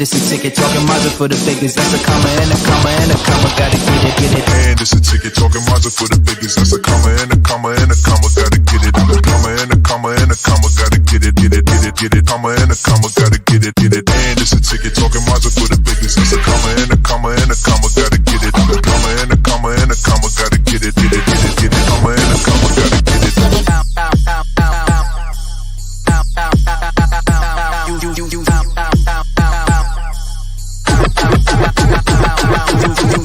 it's a ticket, talking Mazda for the biggest. That's a comma and a comma and a comma, gotta get it, get it. And it's a ticket, talking Mazda for the biggest. That's a comma and a comma and a comma, gotta get it. A comma and a comma and a comma, gotta get it, get it, get it, get it. Comma and a comma, gotta get it, get it. And it's a ticket, talking Mazda for the biggest. That's a comma and a comma and a comma, gotta get it. A comma and a comma and a comma, gotta get it, get it, get it, get it. Comma and a comma, gotta get it.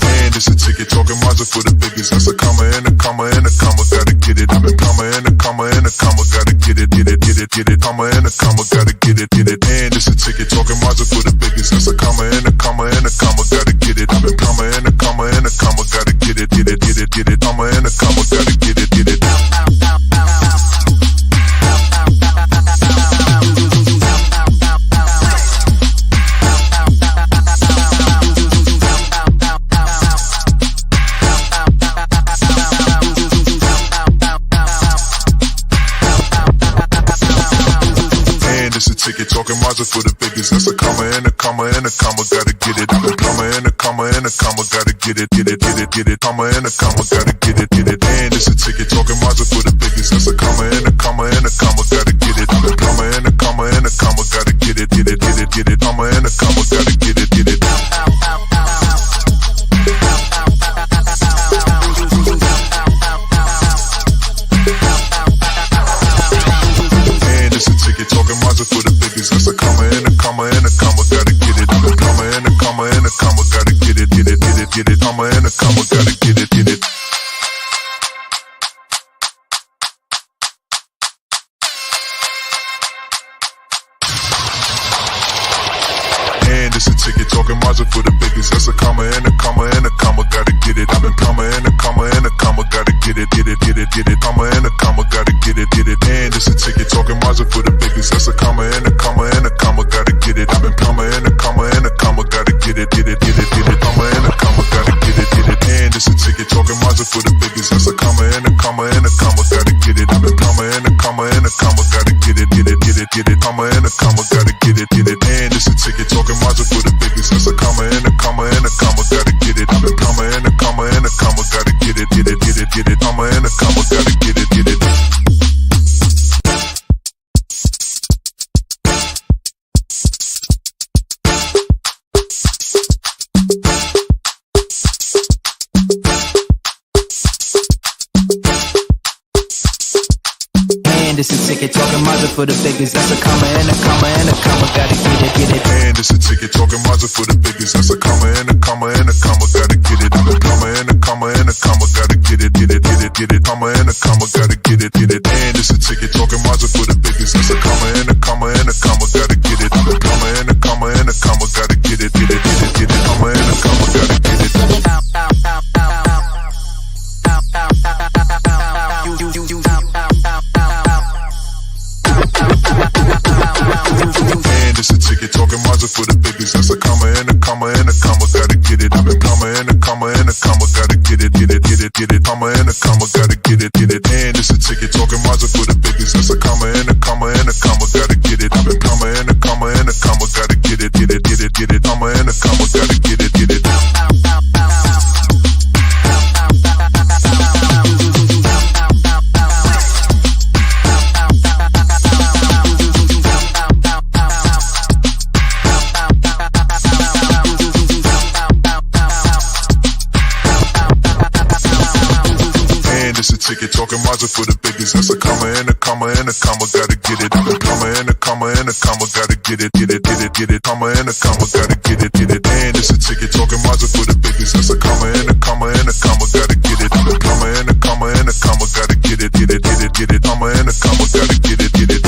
And it's a ticket, talking Mazda for the biggest. That's a comma and a comma and a comma, gotta get it. A comma and a comma and a comma, gotta get it, get it, get it, get it. Comma and a comma, gotta get it, get it. And it's a ticket, talking Mazda for the biggest. That's a comma and a comma and a comma, gotta get it. A comma and a comma and a comma, gotta get it, get it, get it, get it. Comma and a comma, gotta get it, get it. Ticket, talking Mazda for the biggest. That's a comma and a comma and a comma, gotta get it. A comma and a comma and a comma, gotta get it, get it, get it, get it. Comma and a comma, gotta get it, get it. And it's a ticket, talking Mazda for the biggest. That's a comma and a comma and a comma, gotta get it. A comma and a comma and a comma, gotta get it, get it, get it, get it. Comma and a comma, gotta get it, get it. Talking Mazda for the biggest. That's a comma and a comma and a comma, gotta get it. A comma and a comma and a comma, gotta get it, get it, get it, get it. Comma and a comma, gotta get it, get it. And it's a ticket, talking Mazda for the biggest. That's a comma and a comma and a comma, gotta get it. A comma and a comma and a comma, gotta get it, get it, get it, get it. Comma and a comma, gotta get it, get it. And it's a ticket, talking Mazda for the biggest. That's a comma and a comma and a comma, gotta get it. A comma and a comma and a comma, gotta get it, get it, get it, get it. Comma and a comma, gotta get it, get it. And it's a ticket, talking Mazda for the biggest. That's a comma and a comma and a comma, gotta get it. A comma and a comma and a comma, gotta get it, get it, get it, get it. Comma and a comma, gotta get it, get it. And it's a ticket, talking Mazda for the biggest. That's a comma and a comma and a comma, gotta get it. A comma and a comma and a comma, gotta get it, get it, get it, get it. Comma and a comma, gotta get it, get it. It's a ticket, talking Mazda for the biggest. That's a comma and a comma and a comma, gotta get it, get it. And it's a ticket, talking Mazda for the biggest. That's a comma and a comma and a comma, gotta get it. A comma and a comma and a comma, gotta get it, get it, get it, get it. Comma and a comma, gotta get it, get it. And it's a ticket, talking Mazda for the biggest. That's a comma and a comma and a comma, gotta get it. A comma and a comma and a comma, gotta get it, get it, get it, get it. Comma and a comma, gotta get it. And it's a ticket, talking Mazda for the biggest. That's a comma and a comma and a comma, gotta get it. A comma and a comma and a comma, gotta get it, get it, get it, get it. Comma and a comma, gotta get it, get it. And it's a ticket, talking Mazda for the biggest. That's a comma and a comma and a comma, gotta get it. A comma and a comma and a comma, gotta get it, get it, get it, get it. Comma and a comma, gotta get it, get it. Ticket, talking Mazda for the biggest. That's a comma and a comma and a comma, gotta get it. A comma and a comma and a comma, gotta get it, get it, get it, get it. Comma and a comma, gotta get it, get it. And it's a ticket, talking Mazda for the biggest. That's a comma and a comma and a comma, gotta get it. A comma and a comma and a comma, gotta get it, get it, get it, get it. Comma and a comma, gotta get it, get it.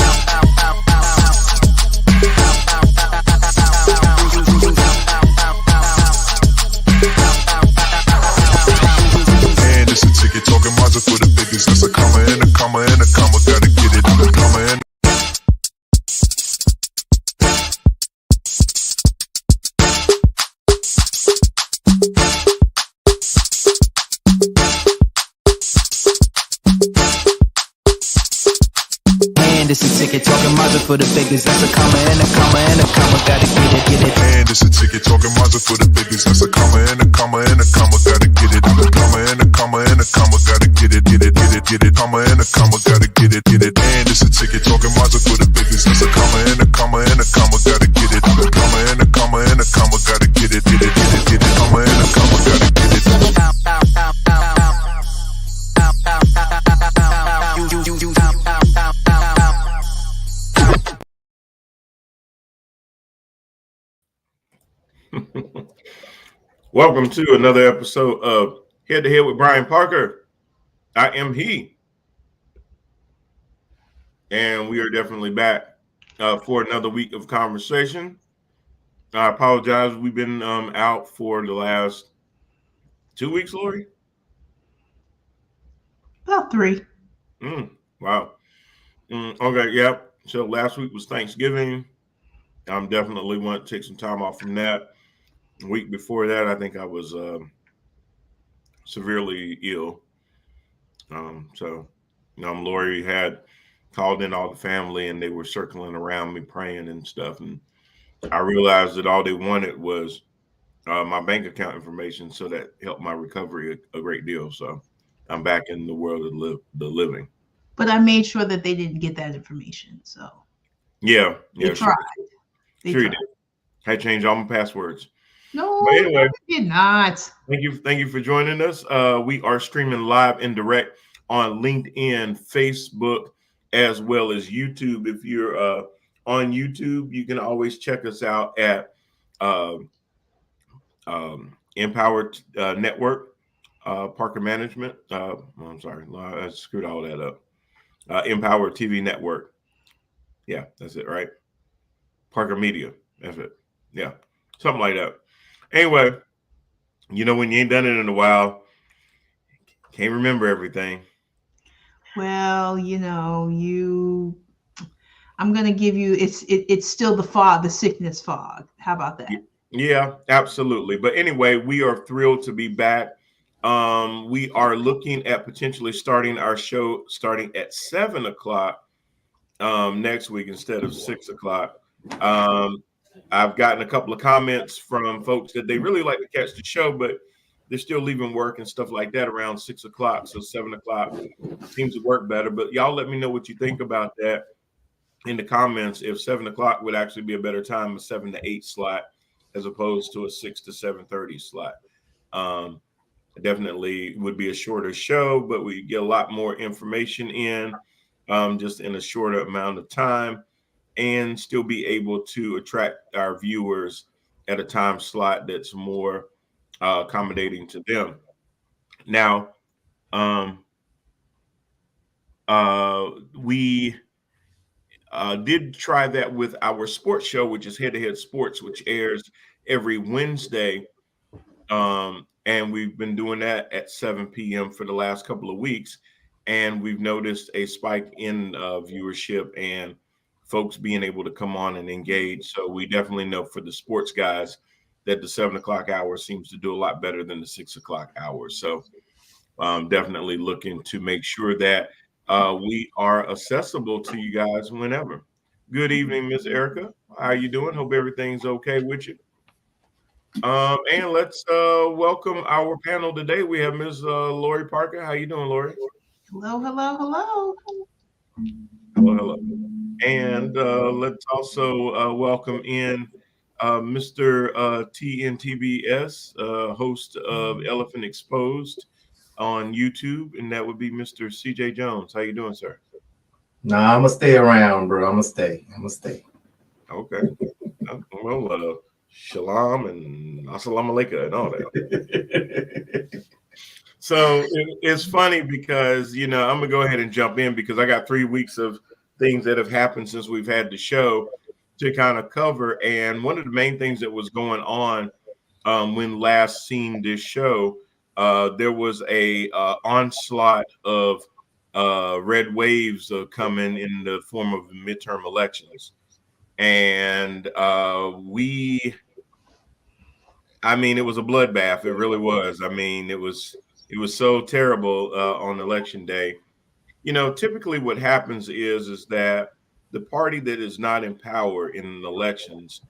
And it's a ticket, talking Mazda for the biggest. That's a comma and a comma and a comma, gotta get it. A comma and it's a ticket talking Mazda for the biggest. That's a comma and a comma and a comma. Gotta get it. And it's a ticket talking Mazda for the biggest. That's a comma and a comma and a comma. Gotta get it. I'm a comma and a comma and a comma. Gotta get it. Comma and a comma. Gotta get it. And it's a ticket talking Mazda for the biggest. That's a comma and a comma and a comma. Gotta get it. I'm a comma and a comma and a comma. Gotta get it. Comma and a comma. Gotta get it. Welcome to another episode of Head to Head with Brian Parker. I am he. And we are definitely back for another week of conversation. I apologize. We've been out for the last 2 weeks, Lori? About 3. Wow. Okay, yep. So last week was Thanksgiving. I'm definitely want to take some time off from that. The week before that, I think I was severely ill. Lori had called in all the family and they were circling around me praying and stuff. And I realized that all they wanted was my bank account information. So that helped my recovery a great deal. So I'm back in the world of the living. But I made sure that they didn't get that information. So yeah, they tried. Sure you did. I changed all my passwords. No, but anyway, you did not. Thank you for joining us. We are streaming live and direct on LinkedIn, Facebook, as well as YouTube. If you're on YouTube, you can always check us out at Empowered Network, Parker Management. I'm sorry, I screwed all that up. Empowered TV Network. Yeah, that's it, right? Parker Media. That's it. Yeah, something like that. Anyway, when you ain't done it in a while, can't remember everything. Well, I'm going to give you, it's still the fog, the sickness fog. How about that? Yeah, absolutely. But anyway, we are thrilled to be back. We are looking at potentially starting our show starting at 7:00 next week instead of 6:00. I've gotten a couple of comments from folks that they really like to catch the show, but they're still leaving work and stuff like that around 6:00. So 7:00 seems to work better. But y'all let me know what you think about that in the comments. If 7:00 would actually be a better time, a 7 to 8 slot, as opposed to a 6 to 7:30 slot. Definitely would be a shorter show, but we get a lot more information in just in a shorter amount of time, and still be able to attract our viewers at a time slot that's more accommodating to them. Now, we did try that with our sports show, which is Head to Head Sports, which airs every Wednesday. And we've been doing that at 7 p.m. for the last couple of weeks. And we've noticed a spike in viewership and folks being able to come on and engage. So we definitely know for the sports guys that the 7:00 hour seems to do a lot better than the 6:00 hour. So definitely looking to make sure that we are accessible to you guys whenever. Good evening, Miss Erica. How are you doing? Hope everything's okay with you. And let's welcome our panel today. We have Ms. Lori Parker. How you doing, Lori? Hello. Hello. And let's also welcome in Mr. TNTBS, host of Elephant Exposed on YouTube, and that would be Mr. CJ Jones. How you doing, sir? Nah, I'm gonna stay around, bro. I'm gonna stay. Okay. Well, shalom and assalamu alaikum and all that. So it's funny because, I'm going to go ahead and jump in because I got 3 weeks of things that have happened since we've had the show to kind of cover. And one of the main things that was going on when last seen this show, there was a onslaught of red waves coming in the form of midterm elections. And it was a bloodbath. It really was. It was so terrible on election day. Typically what happens is that the party that is not in power in elections,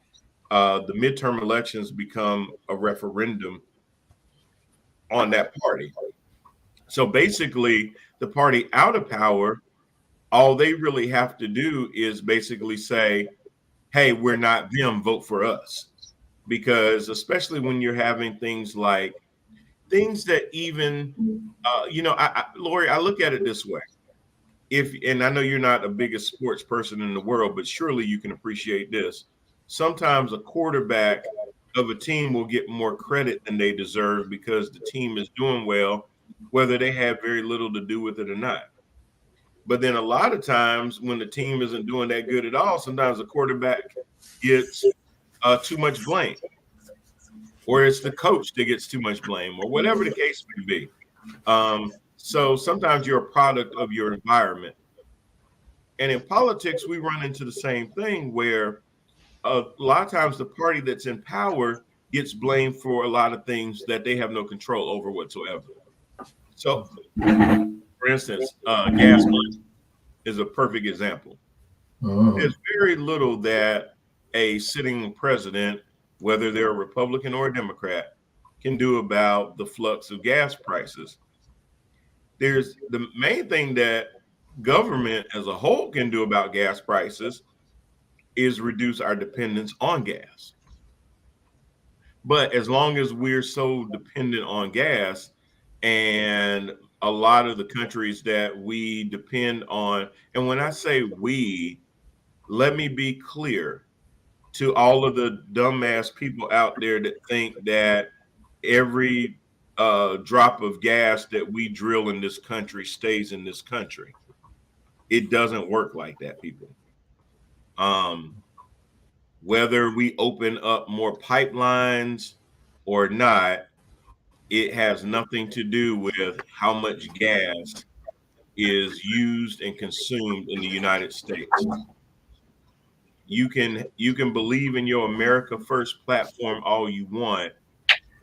the midterm elections become a referendum on that party. So basically, the party out of power, all they really have to do is basically say, hey, we're not them, vote for us. Because especially when you're having things like things that even, Lori, I look at it this way. And I know you're not the biggest sports person in the world, but surely you can appreciate this. Sometimes a quarterback of a team will get more credit than they deserve because the team is doing well, whether they have very little to do with it or not. But then a lot of times when the team isn't doing that good at all, sometimes the quarterback gets too much blame, or it's the coach that gets too much blame, or whatever the case may be. So sometimes you're a product of your environment. And in politics, we run into the same thing where a lot of times the party that's in power gets blamed for a lot of things that they have no control over whatsoever. So, for instance, gas money is a perfect example. There's very little that a sitting president, whether they're a Republican or a Democrat, can do about the flux of gas prices. There's the main thing that government as a whole can do about gas prices is reduce our dependence on gas. But as long as we're so dependent on gas, and a lot of the countries that we depend on, and when I say we, let me be clear to all of the dumbass people out there that think that every drop of gas that we drill in this country stays in this country. It doesn't work like that, people. Whether we open up more pipelines or not, it has nothing to do with how much gas is used and consumed in the United States. You can believe in your America First platform all you want,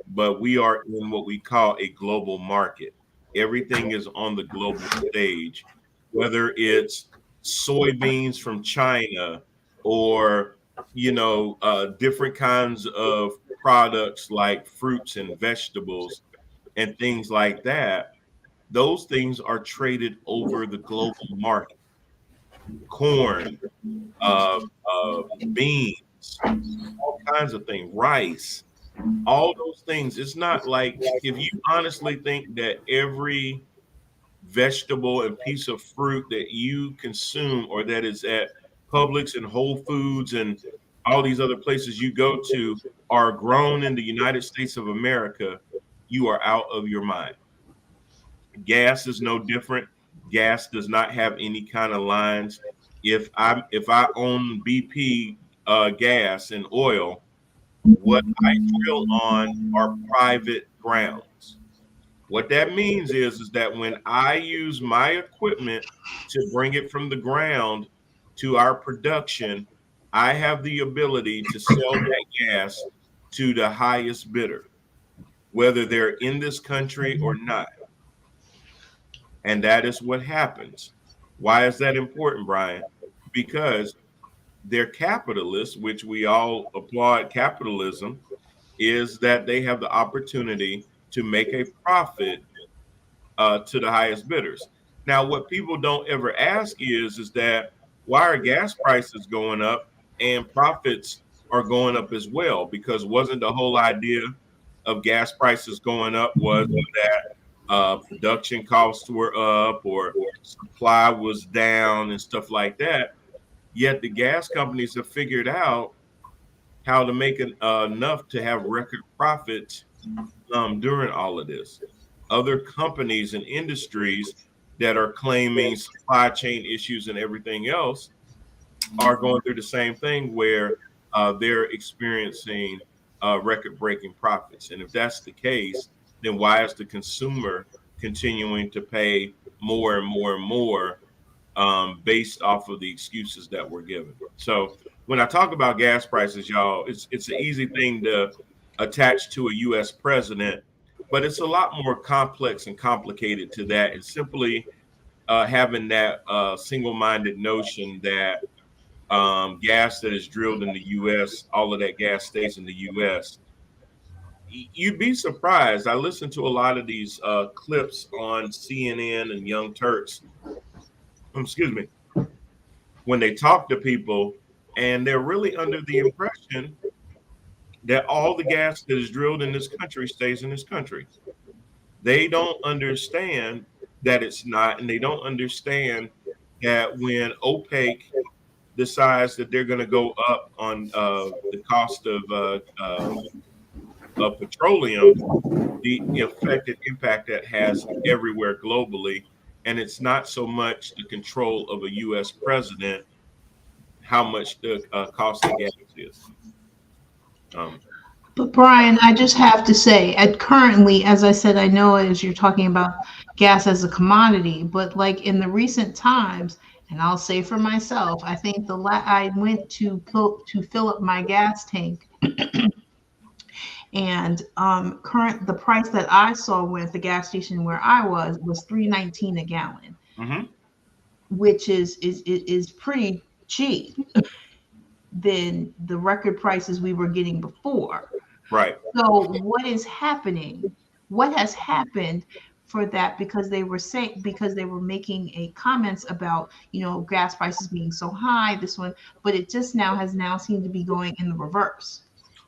but we are in what we call a global market. Everything is on the global stage, whether it's soybeans from China or different kinds of products like fruits and vegetables and things like that. Those things are traded over the global market. Corn, beans, all kinds of things, rice, all those things. It's not like, if you honestly think that every vegetable and piece of fruit that you consume or that is at Publix and Whole Foods and all these other places you go to are grown in the United States of America, you are out of your mind. Gas is no different. Gas does not have any kind of lines. If I own BP gas and oil, what I drill on are private grounds. What that means is that when I use my equipment to bring it from the ground to our production, I have the ability to sell that gas to the highest bidder, whether they're in this country or not. And that is what happens. Why is that important, Brian? Because they're capitalists, which we all applaud capitalism, is that they have the opportunity to make a profit to the highest bidders. Now, what people don't ever ask is that why are gas prices going up and profits are going up as well? Because wasn't the whole idea of gas prices going up was that production costs were up or supply was down and stuff like that? Yet the gas companies have figured out how to make enough to have record profits during all of this. Other companies and industries that are claiming supply chain issues and everything else are going through the same thing where they're experiencing record-breaking profits. And if that's the case, then why is the consumer continuing to pay more and more and more based off of the excuses that were given? So when I talk about gas prices, y'all, it's an easy thing to attach to a U.S. president, but it's a lot more complex and complicated to that. And simply having that single-minded notion that gas that is drilled in the U.S., all of that gas stays in the U.S. You'd be surprised. I listen to a lot of these clips on CNN and Young Turks, excuse me, when they talk to people, and they're really under the impression that all the gas that is drilled in this country stays in this country. They don't understand that it's not, and they don't understand that when OPEC decides that they're going to go up on the cost of petroleum, the affected impact that has everywhere globally, and it's not so much the control of a U.S. president, how much the cost of gas is. But Brian, I just have to say, at currently, as I said, I know as you're talking about gas as a commodity, but like in the recent times, and I'll say for myself, I think I went to fill up my gas tank, and the price that I saw at the gas station where I was $3.19 a gallon, which is pretty cheap than the record prices we were getting before. Right. So what is happening? What has happened for that? Because they were making comments about, gas prices being so high, this one, but it just has seemed to be going in the reverse.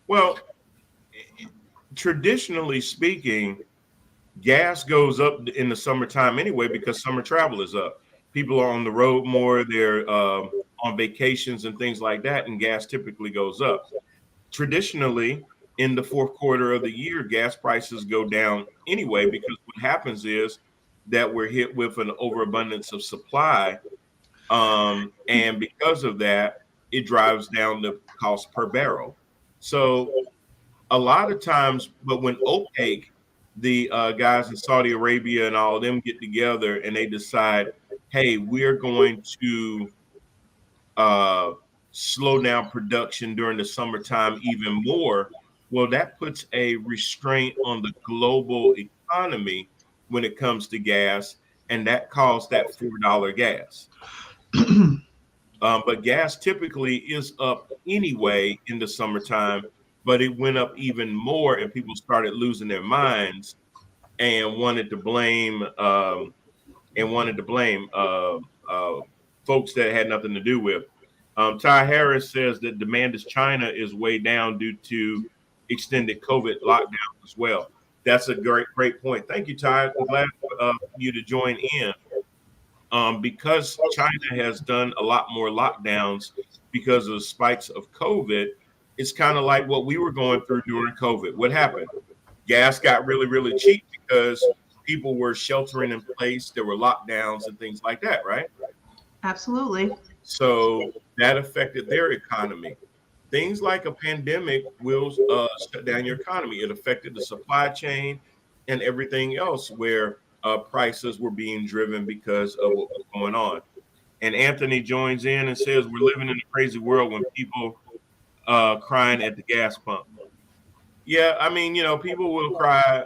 Well, traditionally speaking, gas goes up in the summertime anyway because summer travel is up. People are on the road more, they're on vacations and things like that, and gas typically goes up. Traditionally, in the fourth quarter of the year, gas prices go down anyway, because what happens is that we're hit with an overabundance of supply. And because of that, it drives down the cost per barrel. So a lot of times, but when OPEC, the guys in Saudi Arabia and all of them get together and they decide, hey, we're going to slow down production during the summertime even more. Well, that puts a restraint on the global economy when it comes to gas, and that caused that $4 gas. But gas typically is up anyway in the summertime, but it went up even more, and people started losing their minds and wanted to blame folks that had nothing to do with. Ty Harris says that demand as China is way down due to extended COVID lockdown as well. That's a great point. Thank you, Ty. I'm glad for you to join in. Because China has done a lot more lockdowns because of the spikes of COVID, it's kind of like what we were going through during COVID. What happened? Gas got really, really cheap because people were sheltering in place. There were lockdowns and things like that, right? Absolutely. So that affected their economy. Things like a pandemic will shut down your economy. It affected the supply chain and everything else where prices were being driven because of what was going on. And Anthony joins in and says, we're living in a crazy world when people crying at the gas pump. Yeah, I mean, people will cry.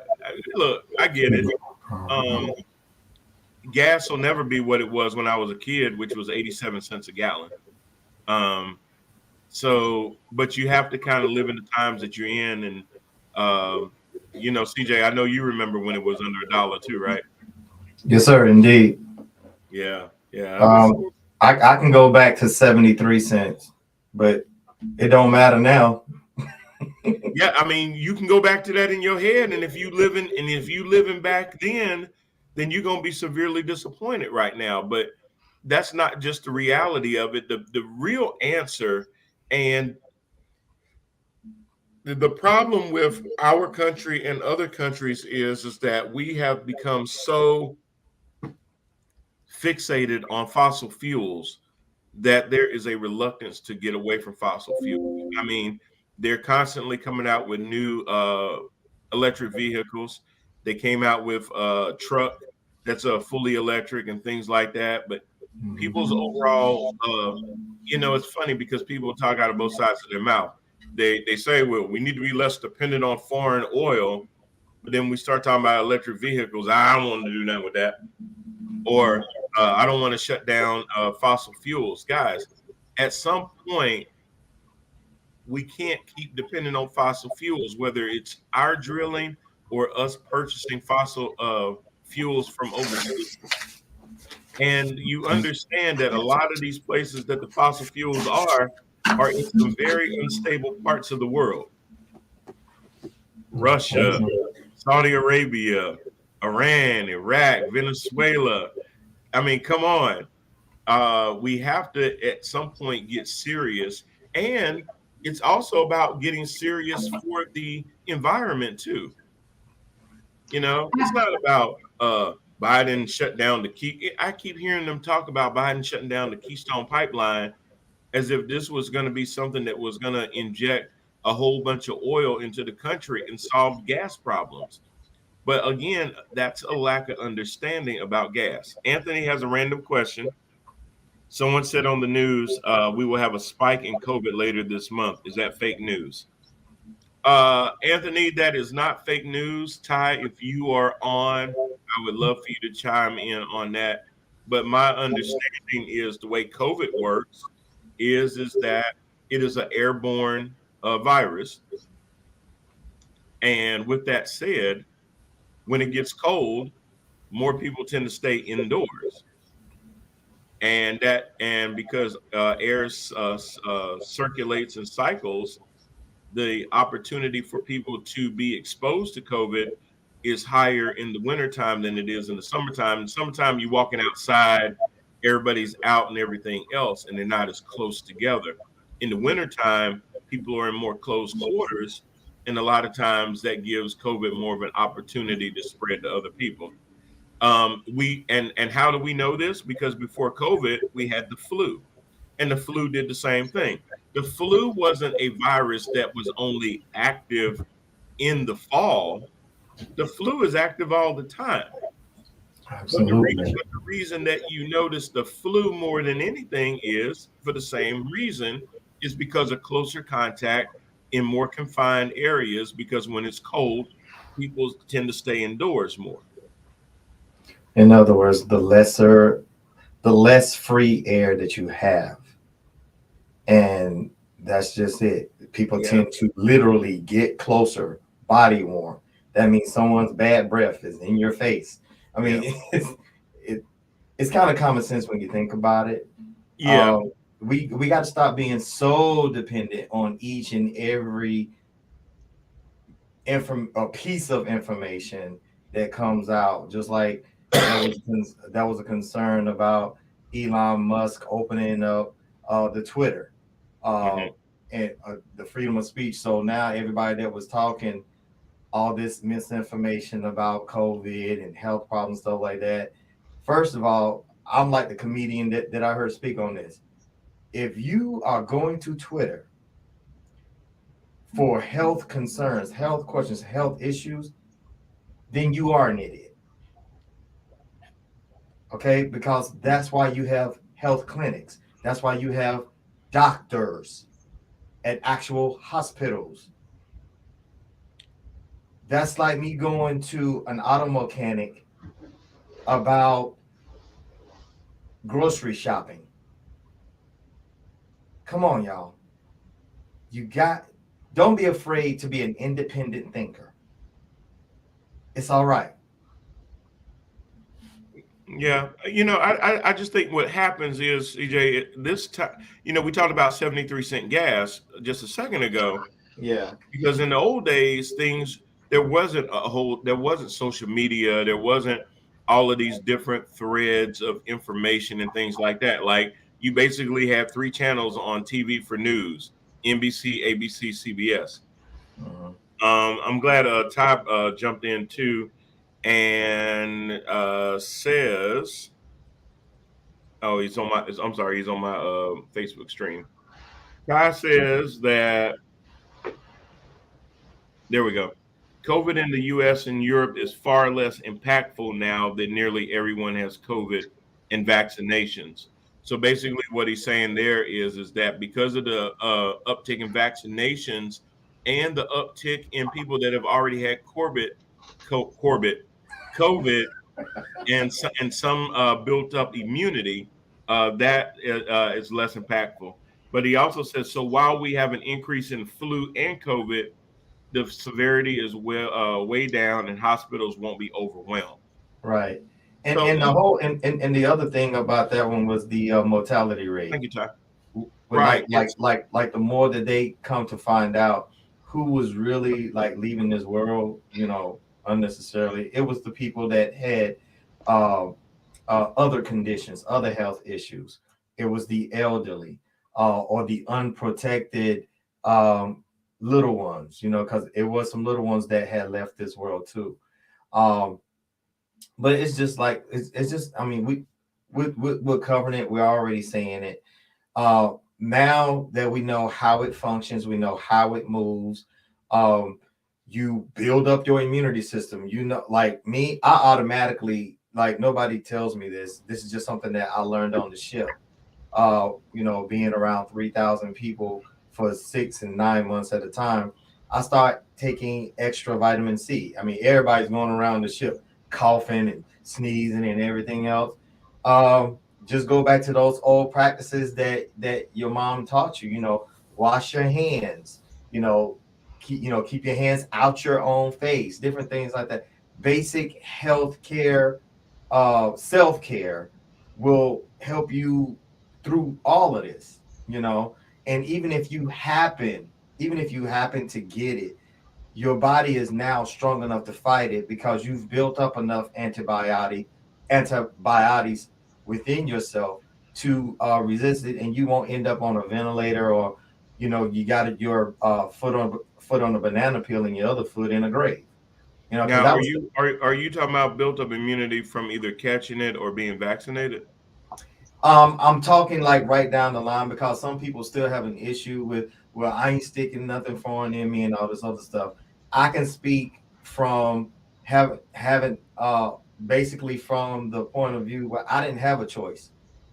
Look, I get it. Gas will never be what it was when I was a kid, which was 87 cents a gallon. So, but you have to kind of live in the times that you're in. And, CJ, I know you remember when it was under $1 too, right? Yes, sir. Indeed. Yeah. I can go back to 73 cents, but it don't matter now. Yeah. I mean, you can go back to that in your head. And if you living back then you're going to be severely disappointed right now. But that's not just the reality of it. The real answer, and the problem with our country and other countries is that we have become so fixated on fossil fuels that there is a reluctance to get away from fossil fuels. I mean, they're constantly coming out with new electric vehicles. They came out with a truck that's fully electric and things like that. But people's overall, it's funny because people talk out of both sides of their mouth. They say, well, we need to be less dependent on foreign oil. But then we start talking about electric vehicles. I don't want to do nothing with that. Or I don't want to shut down fossil fuels. Guys, at some point, we can't keep depending on fossil fuels, whether it's our drilling or us purchasing fossil fuels from overseas. And you understand that a lot of these places that the fossil fuels are in some very unstable parts of the world. Russia, Saudi Arabia, Iran, Iraq, Venezuela. I mean, come on. We have to at some point get serious. And it's also about getting serious for the environment too. You know, it's not about Biden shut down the key. I keep hearing them talk about Biden shutting down the Keystone Pipeline as if this was going to be something that was going to inject a whole bunch of oil into the country and solve gas problems. But again, that's a lack of understanding about gas. Anthony has a random question. Someone said on the news, we will have a spike in COVID later this month. Is that fake news? Anthony, that is not fake news. Ty, if you are on, I would love for you to chime in on that. But my understanding is the way COVID works is that it is an airborne virus. And with that said, when it gets cold, more people tend to stay indoors. And because air circulates and cycles, the opportunity for people to be exposed to COVID is higher in the wintertime than it is in the summertime. In summertime, you're walking outside, everybody's out and everything else, and they're not as close together. In the wintertime, people are in more close quarters, and a lot of times that gives COVID more of an opportunity to spread to other people. And how do we know this? Because before COVID, we had the flu, and the flu did the same thing. The flu wasn't a virus that was only active in the fall. The flu is active all the time. Absolutely. But the reason that you notice the flu more than anything is for the same reason, is because of closer contact in more confined areas, because when it's cold, people tend to stay indoors more. In other words, the less free air that you have. And that's just it. People tend to literally get closer, body warm. That means someone's bad breath is in your face. I mean, it's kind of common sense when you think about it. Yeah. We got to stop being so dependent on each and every piece of information that comes out. Just like that was a concern about Elon Musk opening up the Twitter and the freedom of speech. So now everybody that was talking all this misinformation about COVID and health problems, stuff like that. First of all, I'm like the comedian that I heard speak on this. If you are going to Twitter for health concerns, health questions, health issues, then you are an idiot. Okay? Because that's why you have health clinics. That's why you have doctors at actual hospitals. That's like me going to an auto mechanic about grocery shopping. Come on, y'all. Don't be afraid to be an independent thinker. It's all right. Yeah, I just think what happens is, EJ, this time, we talked about 73-cent gas just a second ago. Yeah. Because in the old days, there wasn't social media, there wasn't all of these different threads of information and things like that. Like, you basically have 3 channels on TV for news: NBC, ABC, CBS. I'm glad Ty jumped in too and says, oh, he's on my Facebook stream. Ty says that, there we go. COVID in the US and Europe is far less impactful now that nearly everyone has COVID and vaccinations. So basically what he's saying there is that because of the uptick in vaccinations and the uptick in people that have already had COVID and some built up immunity, that is less impactful. But he also says, so while we have an increase in flu and COVID, the severity is way down and hospitals won't be overwhelmed. Right. And So, and the whole and the other thing about that one was the mortality rate. thank you, Ty. But Right. like the more that they come to find out who was really like leaving this world, you know, unnecessarily, it was the people that had other conditions, other health issues. It was the elderly or the unprotected little ones, you know, because it was some little ones that had left this world too. But it's just like it's just, I mean, we're covering it, we're already saying it. Now that we know how it functions, we know how it moves. You build up your immunity system. You know, like me, I automatically, like, nobody tells me this. This is just something that I learned on the ship. You know, being around 3,000 people for 6 and 9 months at a time, I start taking extra vitamin C. I mean, everybody's going around the ship coughing and sneezing and everything else. Just go back to those old practices that your mom taught you. You know, wash your hands. You know, keep your hands out your own face. Different things like that. Basic health care, self-care will help you through all of this. You know, and even if you happen to get it, your body is now strong enough to fight it because you've built up enough antibiotics within yourself to resist it, and you won't end up on a ventilator, or, you know, you got your foot on a banana peel and your other foot in a grave. You know, now, are you talking about built up immunity from either catching it or being vaccinated? I'm talking like right down the line, because some people still have an issue with, well, I ain't sticking nothing foreign in me and all this other stuff. I can speak from having basically from the point of view where I didn't have a choice,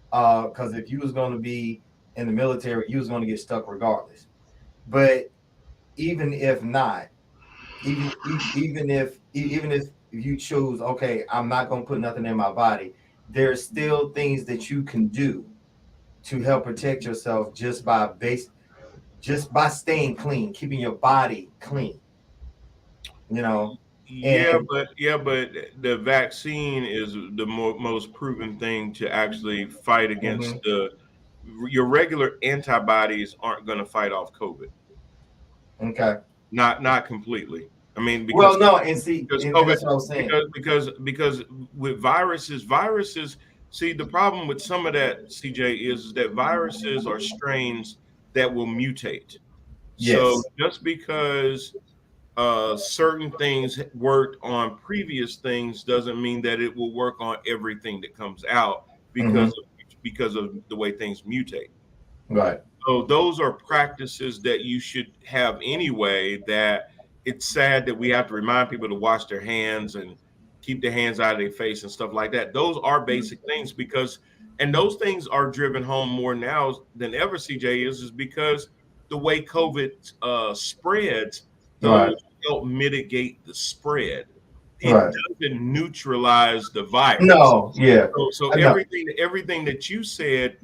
because if you was going to be in the military, you was going to get stuck regardless. But even if not, even if you choose, okay, I'm not going to put nothing in my body, there's still things that you can do to help protect yourself just by staying clean, keeping your body clean. You know. But the vaccine is the most proven thing to actually fight against your regular antibodies aren't going to fight off COVID. Okay. Not completely. I mean, because COVID, that's what I was saying. Because with viruses, see, the problem with some of that, CJ, is that viruses are strains that will mutate. Yes. So just because certain things worked on previous things doesn't mean that it will work on everything that comes out, because of the way things mutate. Right. So those are practices that you should have anyway. That it's sad that we have to remind people to wash their hands and keep their hands out of their face and stuff like that. Those are basic things, and those things are driven home more now than ever, CJ, is because the way COVID spreads, those help mitigate the spread. It doesn't neutralize the virus. No, yeah. So everything that you said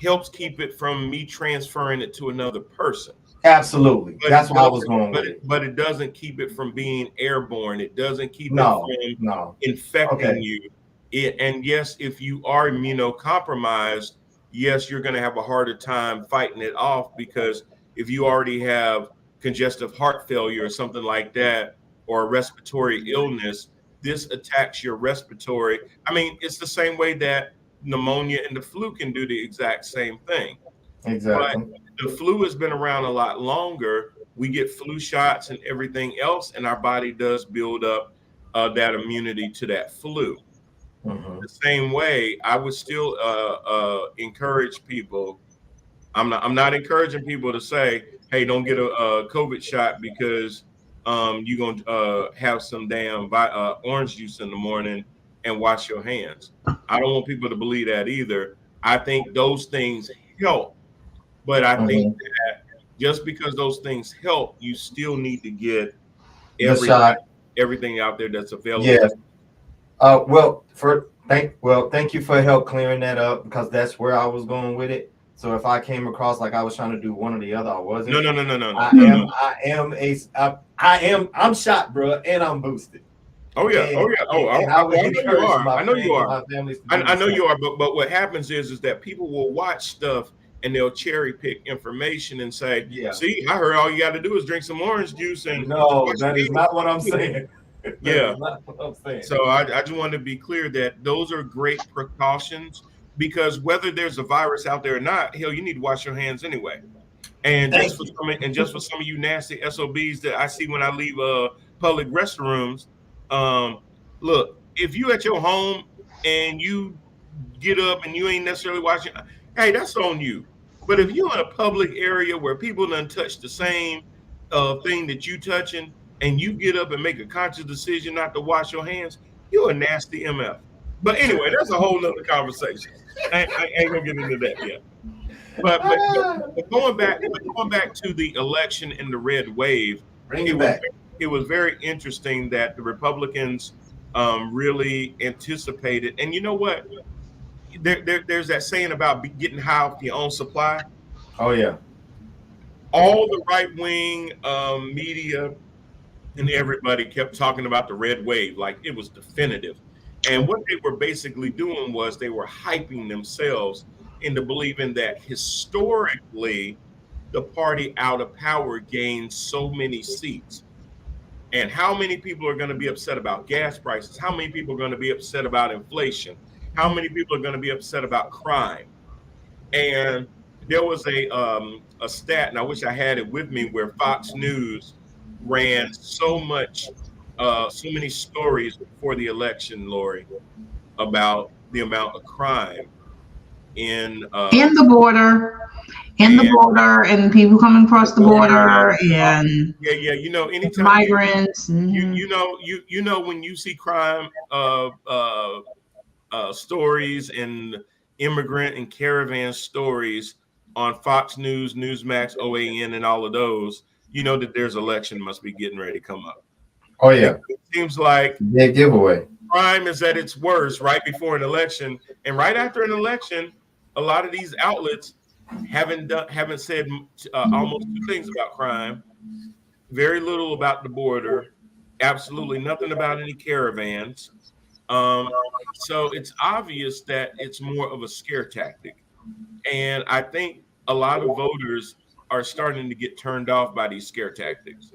helps keep it from me transferring it to another person. Absolutely. That's why I was going with it. But it doesn't keep it from being airborne. It doesn't keep it from infecting you. And yes, if you are immunocompromised, yes, you're going to have a harder time fighting it off, because if you already have congestive heart failure or something like that, or a respiratory illness, this attacks your respiratory. I mean, it's the same way that pneumonia and the flu can do the exact same thing. Exactly. But the flu has been around a lot longer. We get flu shots and everything else, and our body does build up that immunity to that flu. The same way, I would still encourage people. I'm not encouraging people to say, hey, don't get a COVID shot because you're going to have some damn orange juice in the morning and wash your hands. I don't want people to believe that either. I think those things help, but I think that just because those things help, you still need to get everything out there that's available. Yeah. Thank you for help clearing that up, because that's where I was going with it. So if I came across like I was trying to do one or the other, I wasn't. No. I'm shot, bro, and I'm boosted. Oh yeah, and, oh yeah. Oh, I know you are. I know you are. I know you are. But what happens is that people will watch stuff and they'll cherry pick information and say, yeah. See, I heard all you got to do is drink some orange juice and no, that is not what I'm saying. Yeah. So I just wanted to be clear that those are great precautions, because whether there's a virus out there or not, hell, you need to wash your hands anyway. And just for some of you nasty SOBs that I see when I leave public restrooms, look, if you at your home and you get up and you ain't necessarily washing, hey, that's on you. But if you're in a public area where people done touch the same thing that you touching, and you get up and make a conscious decision not to wash your hands, you're a nasty MF. But anyway, that's a whole nother conversation. I ain't gonna get into that yet. But going back to the election and the red wave, it was very interesting that the Republicans really anticipated. And you know what? There's that saying about getting high off your own supply. Oh yeah. All the right-wing media and everybody kept talking about the red wave like it was definitive. And what they were basically doing was they were hyping themselves into believing that historically the party out of power gained so many seats. And how many people are going to be upset about gas prices? How many people are going to be upset about inflation? How many people are going to be upset about crime? And there was a stat, and I wish I had it with me, where Fox News ran so many stories before the election, Lori, about the amount of crime in the border, and people coming across the border, and you know, anytime migrants, you know when you see crime stories and immigrant and caravan stories on Fox News, Newsmax, OAN, and all of those, you know that there's election must be getting ready to come up. Oh yeah. It seems like big giveaway. Crime is at its worst right before an election, and right after an election, a lot of these outlets haven't said almost two things about crime, very little about the border, absolutely nothing about any caravans. So it's obvious that it's more of a scare tactic, and I think a lot of voters are starting to get turned off by these scare tactics.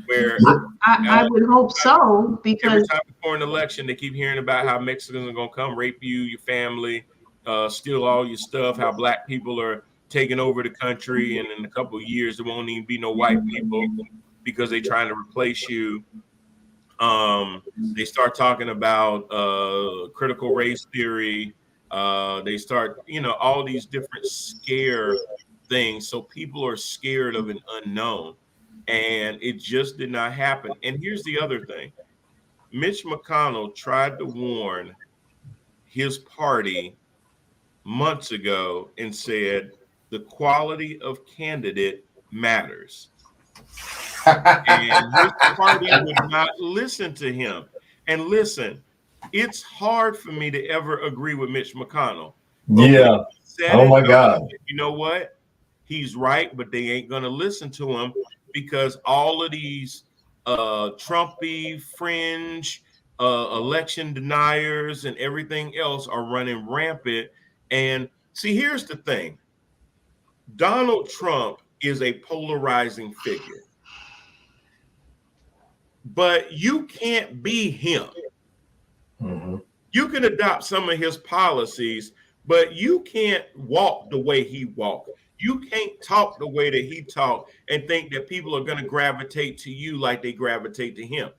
Where I would hope so, because every time before an election, they keep hearing about how Mexicans are going to come rape you, your family, steal all your stuff, how black people are taking over the country, and in a couple of years there won't even be no white people because they're trying to replace you. They start talking about critical race theory. They start, all these different scare things. So people are scared of an unknown, and it just did not happen. And here's the other thing. Mitch McConnell tried to warn his party months ago and said the quality of candidate matters. And his party would not listen to him. And listen, it's hard for me to ever agree with Mitch McConnell. Yeah. Oh my God. You know what? He's right, but they ain't going to listen to him because all of these Trumpy, fringe, election deniers and everything else are running rampant. And see, here's the thing. Donald Trump is a polarizing figure, but you can't be him. Mm-hmm. You can adopt some of his policies, but you can't walk the way he walked. You can't talk the way that he talked and think that people are going to gravitate to you like they gravitate to him.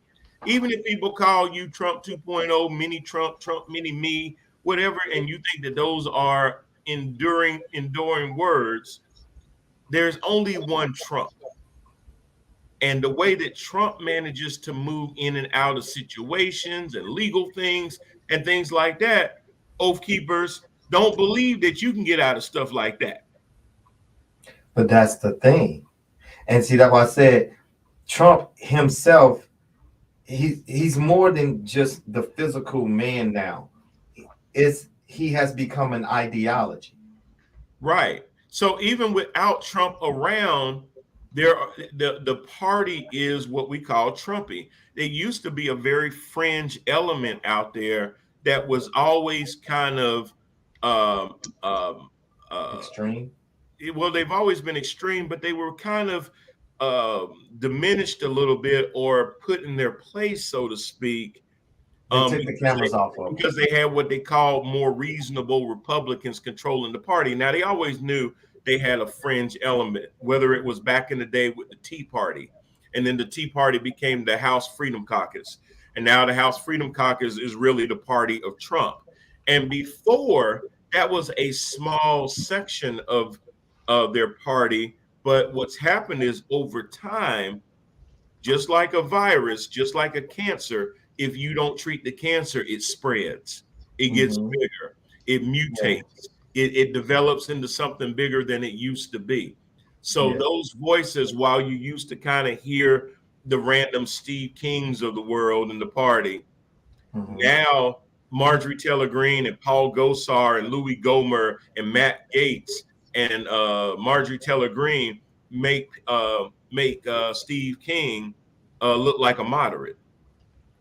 Even if people call you Trump 2.0, mini Trump, Trump mini me, whatever, and you think that those are enduring words, there's only one Trump. And the way that Trump manages to move in and out of situations and legal things and things like that, Oath Keepers, don't believe that you can get out of stuff like that. But that's the thing. And see, that's why I said Trump himself, he's more than just the physical man now. He has become an ideology. Right. So even without Trump around, the party is what we call Trumpy. There used to be a very fringe element out there that was always kind of um, um, Extreme. well, they've always been extreme, but they were kind of diminished a little bit or put in their place, so to speak, They took the cameras off of them. because they had what they called more reasonable Republicans controlling the party. Now, they always knew they had a fringe element, whether it was back in the day with the Tea Party, and then the Tea Party became the House Freedom Caucus. And now the House Freedom Caucus is really the party of Trump. And before, that was a small section of their party. But what's happened is over time, just like a virus, just like a cancer, if you don't treat the cancer, it spreads, it gets bigger, it mutates, it develops into something bigger than it used to be. So those voices, while you used to kind of hear the random Steve Kings of the world in the party, now Marjorie Taylor Greene and Paul Gosar and Louis Gohmert and Matt Gaetz and Marjorie Taylor Greene make Steve King look like a moderate.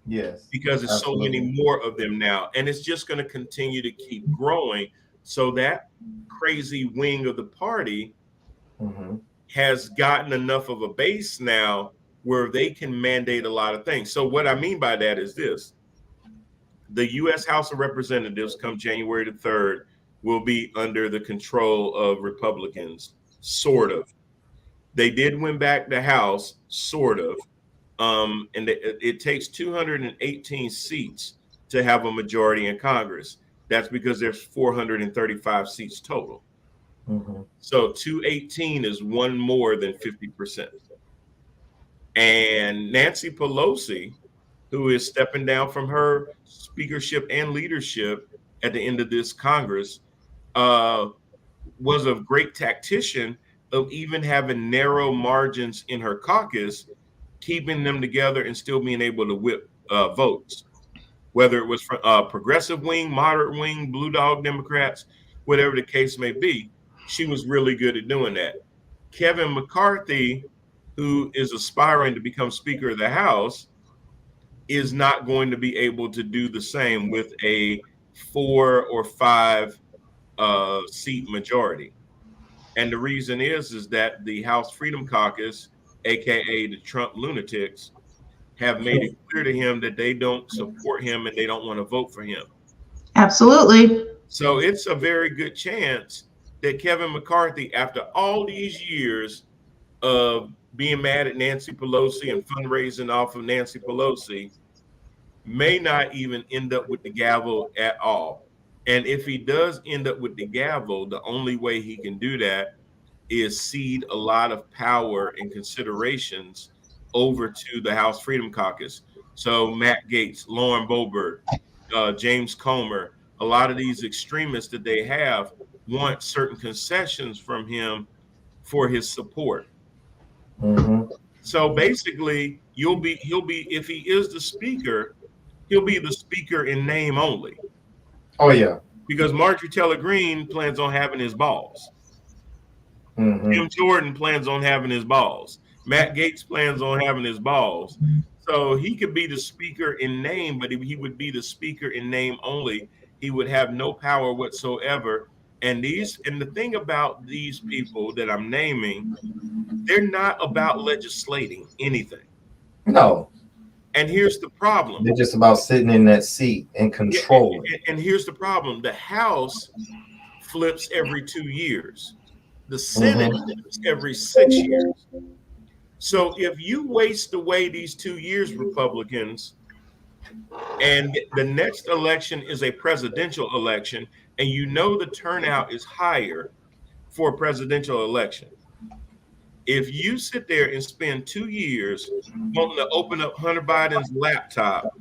Yes. Because there's so many more of them now. And it's just going to continue to keep growing. So that crazy wing of the party has gotten enough of a base now where they can mandate a lot of things. So what I mean by that is this. The U.S. House of Representatives come January the 3rd will be under the control of Republicans, sort of. They did win back the House, sort of. And it takes 218 seats to have a majority in Congress. That's because there's 435 seats total. So 218 is one more than 50%. And Nancy Pelosi, who is stepping down from her speakership and leadership at the end of this Congress, was a great tactician of even having narrow margins in her caucus, keeping them together and still being able to whip votes, whether it was from progressive wing, moderate wing, blue dog Democrats, whatever the case may be. She was really good at doing that. Kevin McCarthy, who is aspiring to become Speaker of the House, is not going to be able to do the same with a 4 or 5 seat majority. And the reason is that the House Freedom Caucus, AKA the Trump lunatics, have made it clear to him that they don't support him and they don't want to vote for him. Absolutely. So it's a very good chance that Kevin McCarthy, after all these years of being mad at Nancy Pelosi and fundraising off of Nancy Pelosi, may not even end up with the gavel at all. And if he does end up with the gavel, the only way he can do that is cede a lot of power and considerations over to the House Freedom Caucus. So Matt Gaetz, Lauren Boebert, James Comer, a lot of these extremists that they have want certain concessions from him for his support. So basically, he'll be if he is the speaker, he'll be the speaker in name only. Oh yeah, because Marjorie Taylor Greene plans on having his balls. Jim Jordan plans on having his balls. Matt Gaetz plans on having his balls. So he could be the speaker in name, but he would be the speaker in name only. He would have no power whatsoever. And the thing about these people that I'm naming, they're not about legislating anything. No. And here's the problem. They're just about sitting in that seat and controlling. And here's the problem. The House flips every 2 years. The Senate flips every 6 years. So if you waste away these 2 years, Republicans, and the next election is a presidential election, and you know the turnout is higher for a presidential election. If you sit there and spend 2 years wanting to open up Hunter Biden's laptop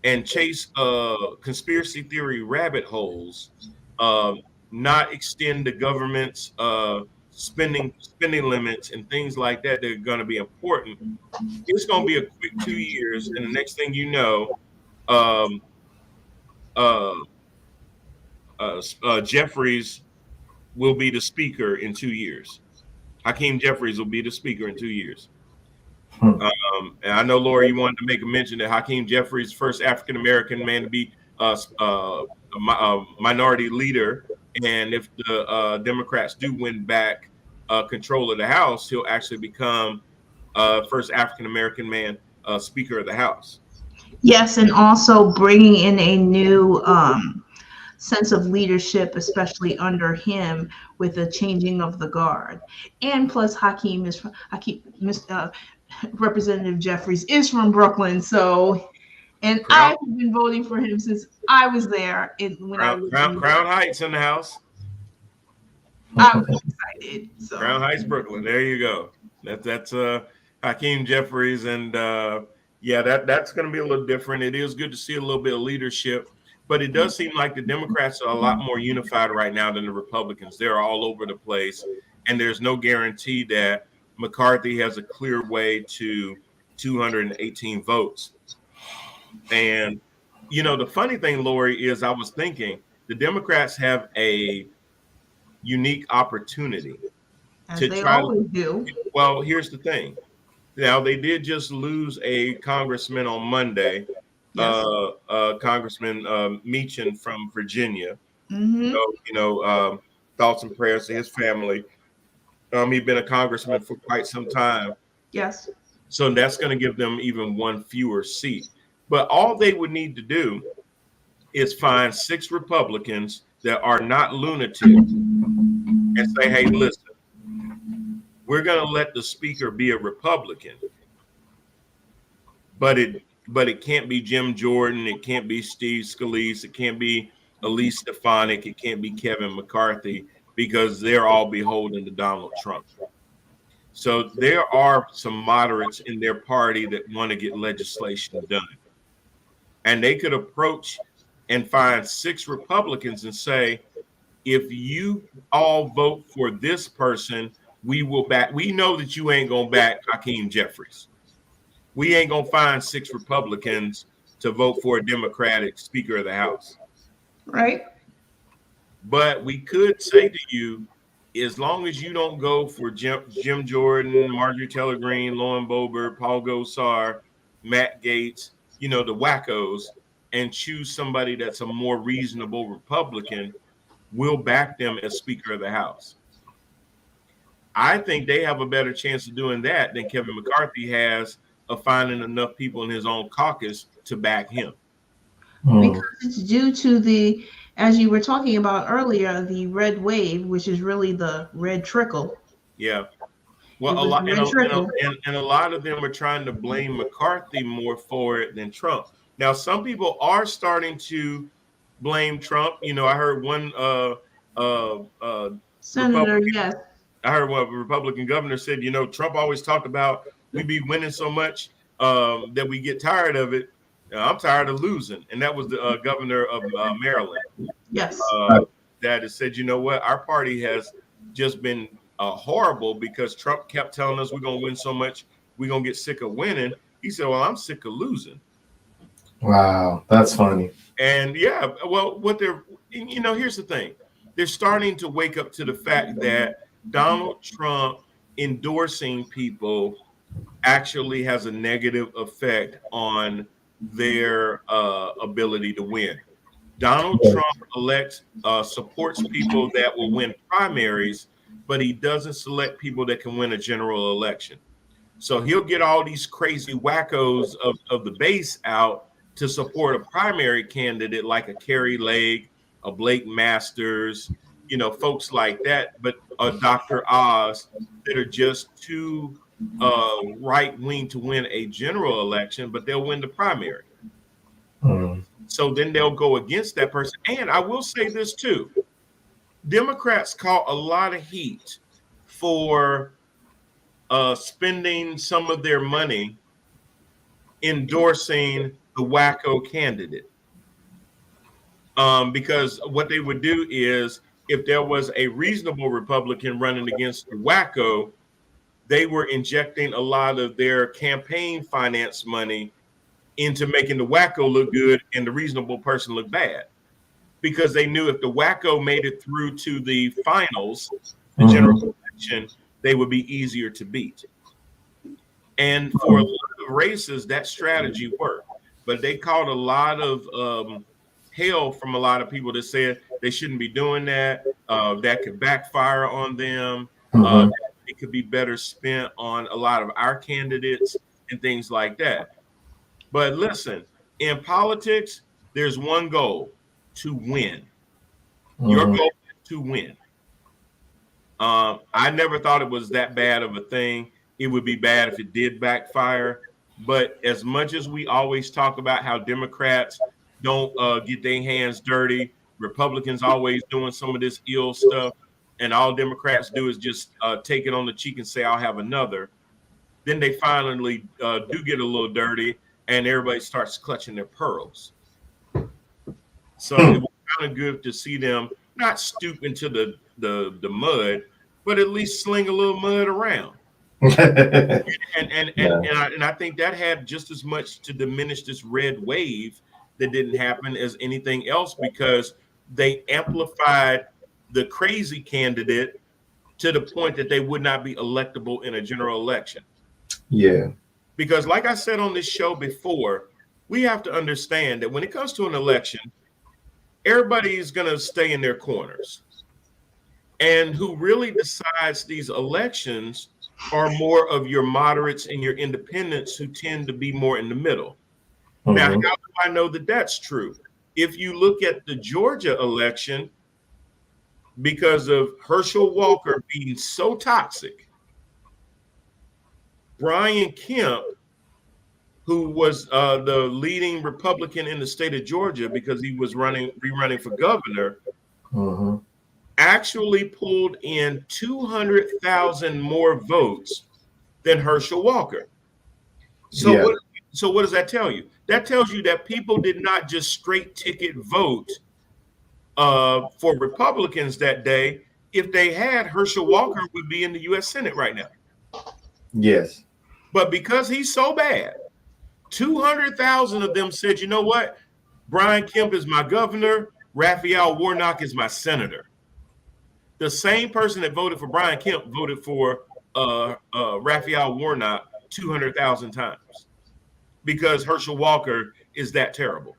and chase conspiracy theory rabbit holes, not extend the government's spending limits and things like that are going to be important, it's going to be a quick 2 years, and the next thing you know, Jeffries will be the speaker in 2 years. Hakeem Jeffries will be the speaker in 2 years. And I know, Laura, you wanted to make a mention that Hakeem Jeffries, first African American man to be a minority leader, and if the Democrats do win back control of the House, he'll actually become first African American man Speaker of the House. Yes, and also bringing in a new sense of leadership, especially under him, with the changing of the guard. And plus, Representative Jeffries is from Brooklyn, so, and I've been voting for him since I was there. Crown Heights in the house. I was excited. So. Crown Heights, Brooklyn. There you go. That's Hakeem Jeffries, and that's going to be a little different. It is good to see a little bit of leadership, but it does seem like the Democrats are a lot more unified right now than the Republicans. They're all over the place, and there's no guarantee that McCarthy has a clear way to 218 votes. And, the funny thing, Lori, is I was thinking the Democrats have a unique opportunity to try to do. Well, here's the thing. Now, they did just lose a congressman on Monday, yes. Congressman Meechin from Virginia. Mm-hmm. So, thoughts and prayers to his family. He'd been a congressman for quite some time. Yes. So that's going to give them even one fewer seat. But all they would need to do is find 6 Republicans that are not lunatics and say, hey, listen, we're going to let the speaker be a Republican. But it can't be Jim Jordan. It can't be Steve Scalise. It can't be Elise Stefanik. It can't be Kevin McCarthy, because they're all beholden to Donald Trump. So there are some moderates in their party that want to get legislation done. And they could approach and find 6 Republicans and say, if you all vote for this person, we will back. We know that you ain't going to back Hakeem Jeffries. We ain't going to find 6 Republicans to vote for a Democratic Speaker of the House. Right. But we could say to you, as long as you don't go for Jim Jordan, Marjorie Taylor Greene, Lauren Boebert, Paul Gosar, Matt Gaetz, the wackos, and choose somebody that's a more reasonable Republican, we'll back them as Speaker of the House. I think they have a better chance of doing that than Kevin McCarthy has of finding enough people in his own caucus to back him. Because it's due to the, as you were talking about earlier, the red wave, which is really the red trickle. Yeah. Well, a lot, and a lot of them are trying to blame McCarthy more for it than Trump. Now, some people are starting to blame Trump. I heard one senator, yes. I heard one Republican governor said, Trump always talked about we be winning so much that we get tired of it. I'm tired of losing. And that was the governor of Maryland. Yes. That has said, you know what, our party has just been horrible because Trump kept telling us we're going to win so much, we're going to get sick of winning. He said, well, I'm sick of losing. Wow, that's funny. And yeah, well, here's the thing. They're starting to wake up to the fact that Donald Trump endorsing people actually has a negative effect on their ability to win. Donald Trump supports people that will win primaries, but he doesn't select people that can win a general election. So he'll get all these crazy wackos of the base out to support a primary candidate like a Carrie Lake, a Blake Masters, folks like that, but Dr. Oz that are just too right-wing to win a general election, but they'll win the primary. So then they'll go against that person. And I will say this too. Democrats caught a lot of heat for spending some of their money endorsing the wacko candidate. Because what they would do is if there was a reasonable Republican running against the wacko, they were injecting a lot of their campaign finance money into making the wacko look good and the reasonable person look bad. because they knew if the wacko made it through to the finals, the general election, they would be easier to beat. And for a lot of races, that strategy worked. But they caught a lot of hell from a lot of people that said they shouldn't be doing that. That could backfire on them. It could be better spent on a lot of our candidates and things like that. But listen, in politics, there's one goal: to win. Your goal is to win. I never thought it was that bad of a thing. It would be bad if it did backfire. But as much as we always talk about how Democrats don't get their hands dirty, Republicans always doing some of this ill stuff, and all Democrats do is just take it on the cheek and say, I'll have another. Then they finally do get a little dirty, and everybody starts clutching their pearls. So it was kind of good to see them not stoop into the mud, but at least sling a little mud around. and I think that had just as much to diminish this red wave that didn't happen as anything else, because they amplified the crazy candidate to the point that they would not be electable in a general election. Yeah. Because like I said on this show before, we have to understand that when it comes to an election, everybody is going to stay in their corners. And who really decides these elections are more of your moderates and your independents, who tend to be more in the middle. Now, how do I know that that's true? If you look at the Georgia election, because of Herschel Walker being so toxic, Brian Kemp, who was the leading Republican in the state of Georgia because he was rerunning for governor, actually pulled in 200,000 more votes than Herschel Walker. So what does that tell you? That tells you that people did not just straight ticket vote for Republicans that day. If they had, Herschel Walker would be in the U.S. Senate right now. Yes. But because he's so bad, 200,000 of them said, you know what? Brian Kemp is my governor. Raphael Warnock is my senator. The same person that voted for Brian Kemp voted for Raphael Warnock 200,000 times, because Herschel Walker is that terrible.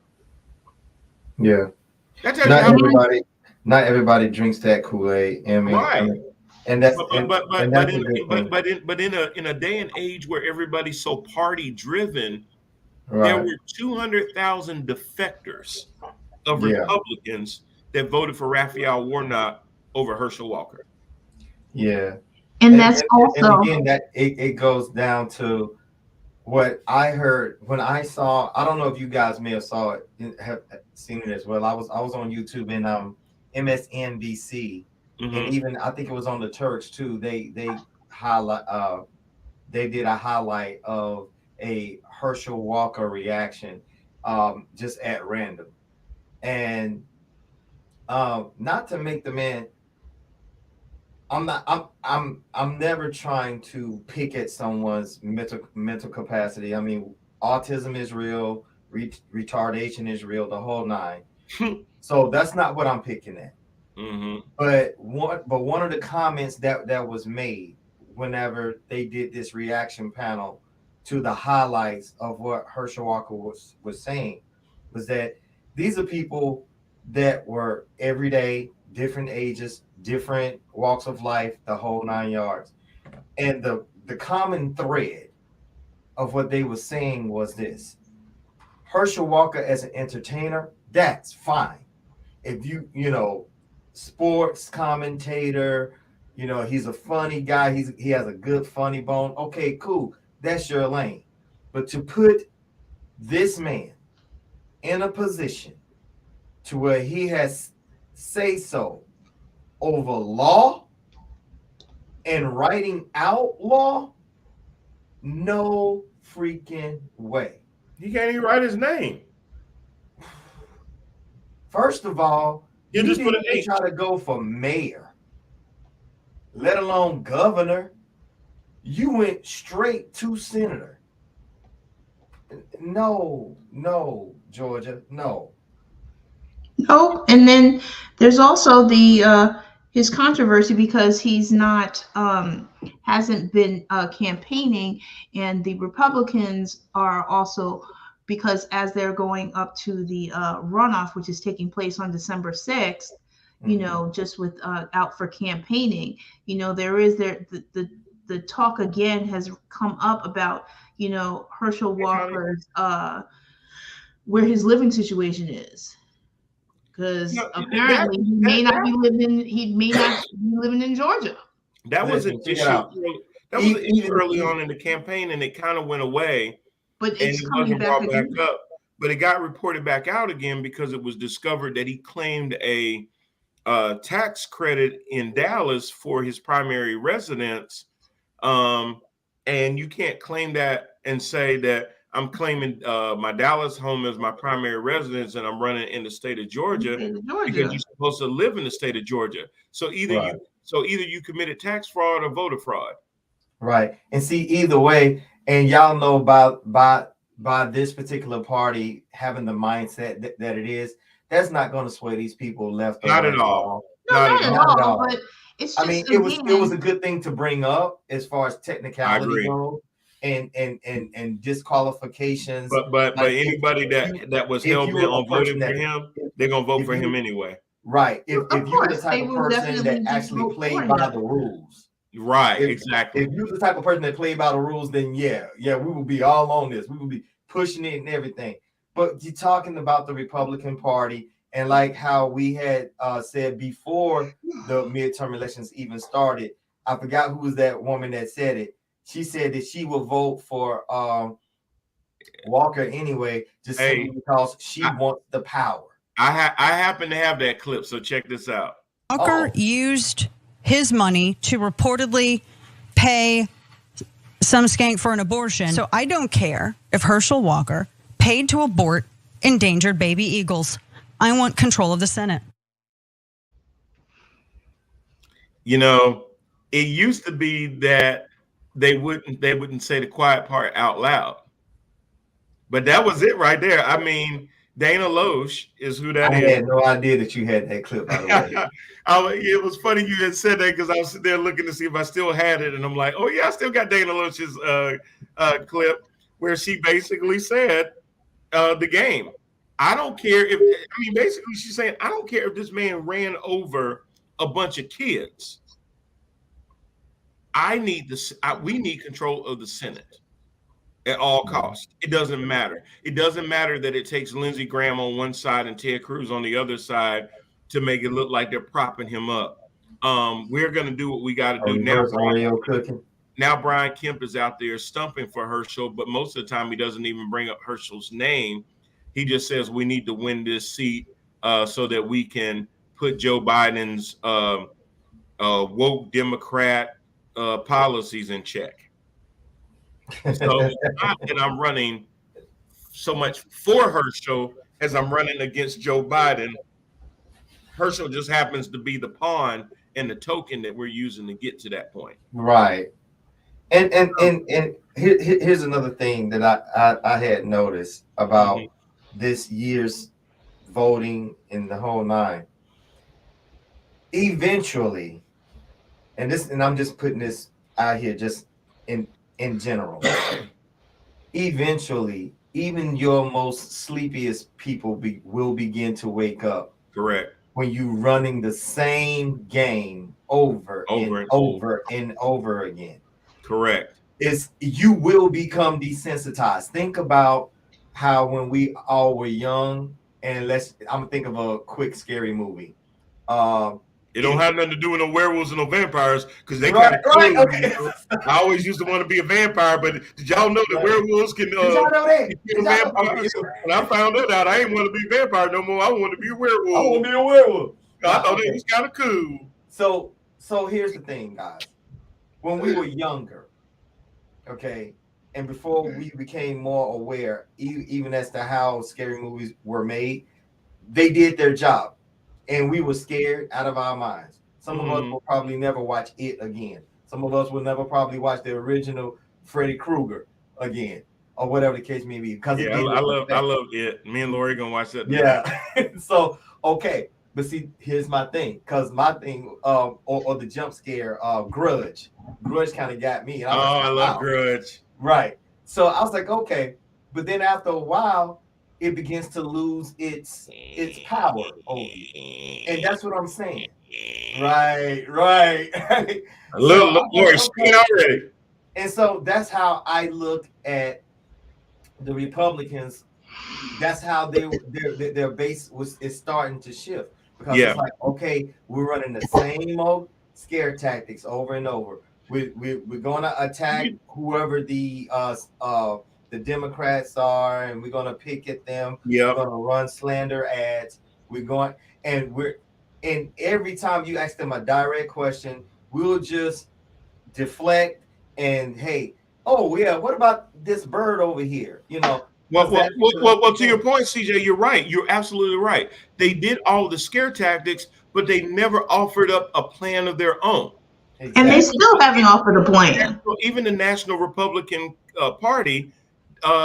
Yeah. Not everybody drinks that Kool-Aid. I mean, right. And that's but in a day and age where everybody's so party driven, there were 200,000 defectors of Republicans that voted for Raphael Warnock over Herschel Walker. Yeah. And that's also, and again, that it goes down to what I heard when I saw. I don't know if you guys may have have seen it as well. I was on YouTube and MSNBC, and even I think it was on the Turks too. They highlight they did a highlight of a Herschel Walker reaction, just at random, and not to make the man. I'm never trying to pick at someone's mental capacity. I mean, autism is real, retardation is real, the whole nine. So that's not what I'm picking at. But one of the comments that was made whenever they did this reaction panel to the highlights of what Herschel Walker was saying was that these are people that were everyday, different ages, different walks of life, the whole 9 yards. And the common thread of what they were saying was this: Herschel Walker as an entertainer, that's fine. If you sports commentator, he's a funny guy, he has a good funny bone. Okay, cool. That's your lane. But to put this man in a position to where he has say so over law and writing out law, no freaking way. He can't even write his name. First of all, you just put an H. Try to go for mayor, let alone governor. You went straight to senator. No, Georgia, no. Nope. And then there's also the his controversy because he's not hasn't been campaigning, and the Republicans are also, because as they're going up to the runoff, which is taking place on December 6th, you know, just with out for campaigning, you know, there is the talk again has come up about, you know, Herschel Walker's where his living situation is. Because apparently he may not be living in Georgia. That was an issue. That was an issue early on in the campaign, and it kind of went away. But it's coming back up. But it got reported back out again because it was discovered that he claimed a tax credit in Dallas for his primary residence. And you can't claim that and say that I'm claiming my Dallas home as my primary residence and I'm running in the state of Georgia, because you're supposed to live in the state of Georgia. So either you committed tax fraud or voter fraud. Right. And see, either way, and y'all know by this particular party having the mindset that it is, that's not going to sway these people left. Not at all. Not at all. But it's just, I mean, it was a good thing to bring up as far as technicality goes. And disqualifications. But anybody that was hell bent on voting for him, they're gonna vote for him anyway. Right. If you're the type of person that actually played by the rules. Right, exactly. If you're the type of person that played by the rules, then yeah, we will be all on this. We will be pushing it and everything. But you're talking about the Republican Party, and like how we had said before the midterm elections even started, I forgot who was that woman that said it. She said that she will vote for Walker anyway, just simply because she wants the power. I happen to have that clip, so check this out. Walker used his money to reportedly pay some skank for an abortion. So I don't care if Herschel Walker paid to abort endangered baby eagles. I want control of the Senate. You know, it used to be that they wouldn't say the quiet part out loud, but that was it right there. I mean, Dana Loesch is who that is. I had no idea that you had that clip, by the way. It was funny you had said that, because I was sitting there looking to see if I still had it, and I'm like, oh yeah, I still got Dana Loesch's clip where she basically said the game. I don't care if, I mean, basically she's saying, I don't care if this man ran over a bunch of kids. We need control of the Senate at all costs. It doesn't matter. It doesn't matter that it takes Lindsey Graham on one side and Ted Cruz on the other side to make it look like they're propping him up. We're going to do what we got to do now. Now Brian Kemp is out there stumping for Herschel, but most of the time he doesn't even bring up Herschel's name. He just says we need to win this seat so that we can put Joe Biden's woke Democrat policies in check. So not that I'm running so much for Herschel as I'm running against Joe Biden. Herschel just happens to be the pawn and the token that we're using to get to that point. Right. And here's another thing that I had noticed about this year's voting in the whole nine. Eventually, and I'm just putting this out here just in general. Eventually, even your most sleepiest people will begin to wake up. Correct. When you running the same game over and over again. Correct. You will become desensitized. Think about how when we all were young, and I'm gonna think of a quick scary movie. It don't have nothing to do with no werewolves and no vampires, because they kind of cool. Okay. I always used to want to be a vampire, but did y'all know that werewolves can be vampires? When I found that out, I ain't want to be a vampire no more. I want to be a werewolf. I want to be a werewolf. I thought it was kind of cool. So here's the thing, guys. When we were younger, okay, and before we became more aware, even as to how scary movies were made, they did their job. And we were scared out of our minds. Some of us will probably never watch it again. Some of us will never probably watch the original Freddy Krueger again, or whatever the case may be. Because I love it. Me and Lori gonna watch that. Yeah. So Okay, but see, here's my thing, because my thing, or the jump scare, Grudge kind of got me. And I was like, I love wow. Grudge. Right. So I was like, okay, but then after a while, it begins to lose its power over you, and that's what I'm saying. Right. Look, Lori, okay. already. And so that's how I look at the Republicans. That's how their base is starting to shift, because it's like, okay, we're running the same old scare tactics over and over. We're going to attack whoever the Democrats are, and we're going to pick at them. We're going to run slander ads. And every time you ask them a direct question, we'll just deflect and, hey, oh yeah, what about this bird over here? You know. Well, to your point, CJ, you're right. You're absolutely right. They did all the scare tactics, but they never offered up a plan of their own. Exactly. And they still haven't offered a plan. Even the National Republican Party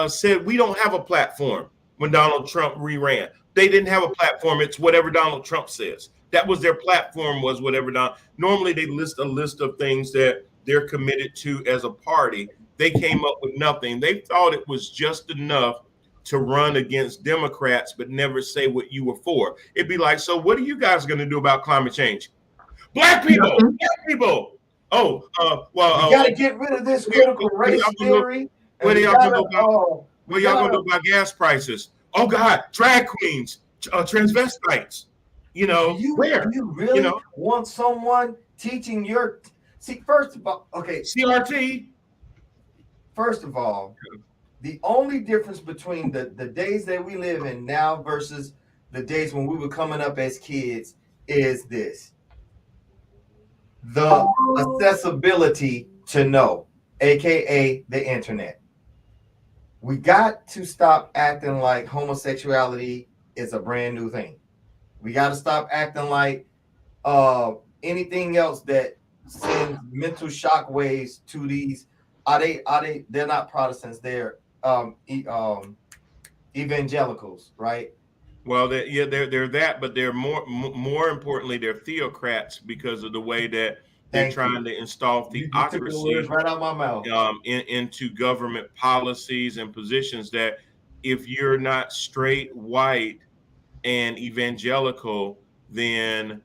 said we don't have a platform when Donald Trump re-ran. They didn't have a platform. It's whatever Donald Trump says. That was their platform, was whatever normally they list a list of things that they're committed to as a party. They came up with nothing. They thought it was just enough to run against Democrats, but never say what you were for. It'd be like, so what are you guys going to do about climate change? Black people. Oh, you got to get rid of this critical race theory. What are y'all going to do about gas prices? Oh God, drag queens, transvestites. You know, do you really want someone teaching your? See, first of all, okay, CRT. First of all, the only difference between the days that we live in now versus the days when we were coming up as kids is this: the accessibility to know, aka the internet. We got to stop acting like homosexuality is a brand new thing. We got to stop acting like anything else that sends mental shockwaves to these. They're not Protestants, they're evangelicals, right? Well, they're that, but they're more importantly, they're theocrats because of the way that they're trying to install theocracy right out my mouth. Into government policies and positions that if you're not straight, white, and evangelical, then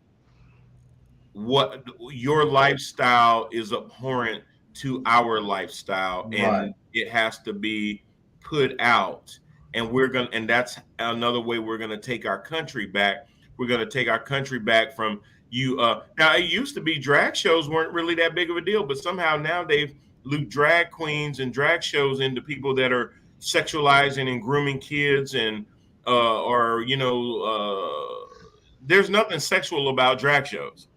what your lifestyle is abhorrent to our lifestyle, and it has to be put out. And that's another way we're gonna take our country back. We're gonna take our country back from you. Now it used to be drag shows weren't really that big of a deal, but somehow now they've looped drag queens and drag shows into people that are sexualizing and grooming kids, and there's nothing sexual about drag shows.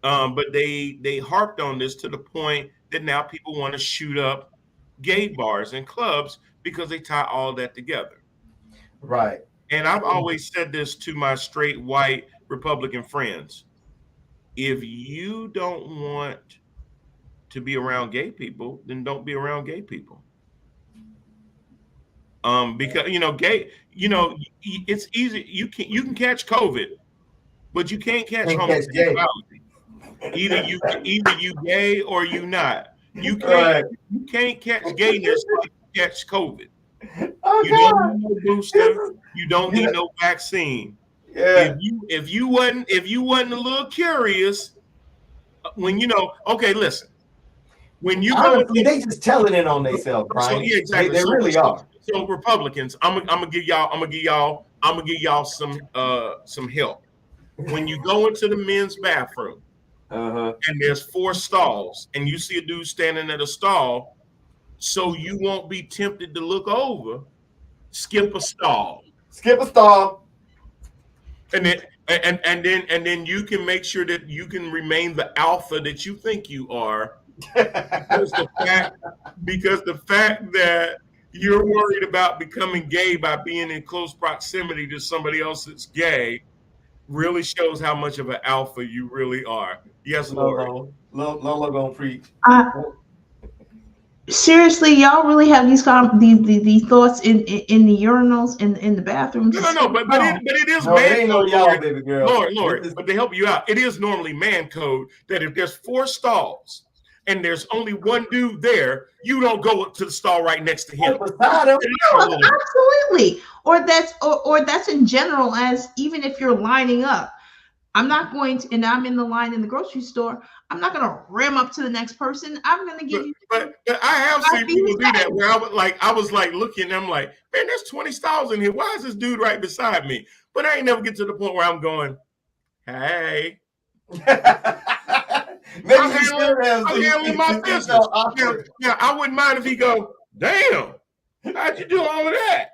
But they harped on this to the point that now people want to shoot up gay bars and clubs because they tie all that together. Right. And I've always said this to my straight white Republican friends. If you don't want to be around gay people, then don't be around gay people. Because it's easy. You can catch COVID, but you can't catch homosexuality. Either you gay or you not. You can't catch gayness or catch COVID. You don't need no booster. You don't need no vaccine. Yeah. If you wasn't a little curious, listen. When you honestly, they just telling it on themselves, Brian. So, yeah, exactly. They really are. So Republicans, I'm gonna give y'all some help. When you go into the men's bathroom, and there's 4 stalls, and you see a dude standing at a stall, so you won't be tempted to look over, skip a stall. And then you can make sure that you can remain the alpha that you think you are. because the fact that you're worried about becoming gay by being in close proximity to somebody else that's gay really shows how much of an alpha you really are. Yes, Lord. Lola gonna preach. Seriously, y'all really have these thoughts in the urinals in the bathrooms? No. But it is No, it man ain't no code, y'all, Lord. baby girl. Lord. But to help you out, it is normally man code that if there's 4 stalls and there's only one dude there, you don't go up to the stall right next to him. Beside him. No, absolutely. Or that's in general, as even if you're lining up. I'm not going to, and I'm in the line in the grocery store. I'm not going to ram up to the next person. I'm going to give you. But I have seen people do that where I was like looking, and I'm like, man, there's 20 stalls in here. Why is this dude right beside me? But I ain't never get to the point where I'm going, hey. I'm handling my business. Yeah, I wouldn't mind if he go, damn, how'd you do all of that?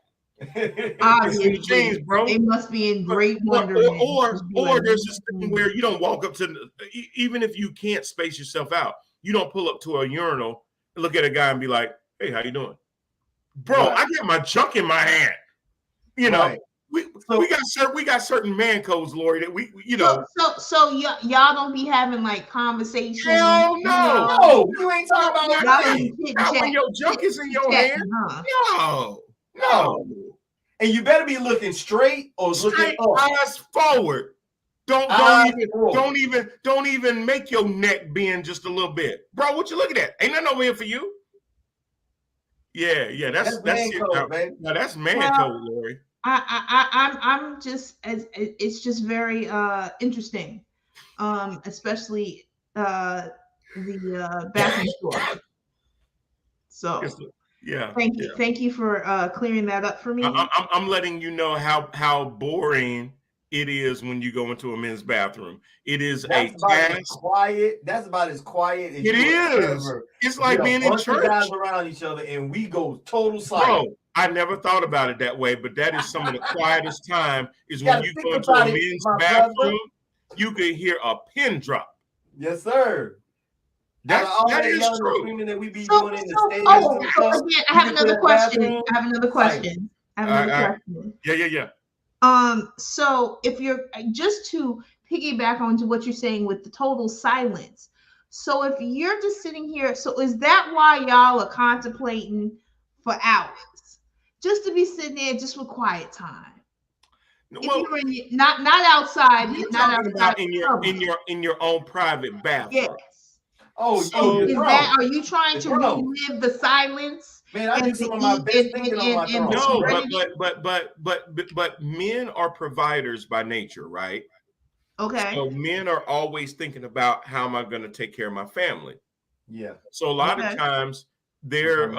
Obviously, jeans, bro. They must be in great wonderment. Or there's this thing where you don't walk up to, even if you can't space yourself out, you don't pull up to a urinal and look at a guy and be like, hey, how you doing? Bro, I get my junk in my hand. You know, we got certain man codes, Lori, that we So y'all don't be having like conversations. Hell no. No, you ain't talking about not when your junk is in your hand. No. And you better be looking straight or looking up. Eyes forward. Don't even make your neck bend just a little bit. Bro, what you looking at? Ain't nothing over here for you. Yeah, that's man it. code, man. No, that's man code, Lori. I'm just it's just very interesting, especially the bathroom store. So yeah, thank you for clearing that up for me. I'm letting you know how boring it is when you go into a men's bathroom. It is quiet. That's about as quiet as it is. It's like being in church. Guys around each other, and we go total silent. Bro, I never thought about it that way, but that is some of the quietest time is when you go into a men's bathroom. You can hear a pin drop. Yes, sir. That is true. That we be doing in the stadium. Again, I have another question. Yeah. So if you're just to piggyback onto what you're saying with the total silence. So if you're just sitting here, so is that why y'all are contemplating for hours? Just to be sitting there just with quiet time. Well, if you're not outside, not outside in your own private bathroom. Yes. Oh, so are you trying to relive the silence? Man, I do some of my best thinking on my phone. No, but men are providers by nature, right? Okay. So men are always thinking about how am I going to take care of my family? Yeah. So a lot of times their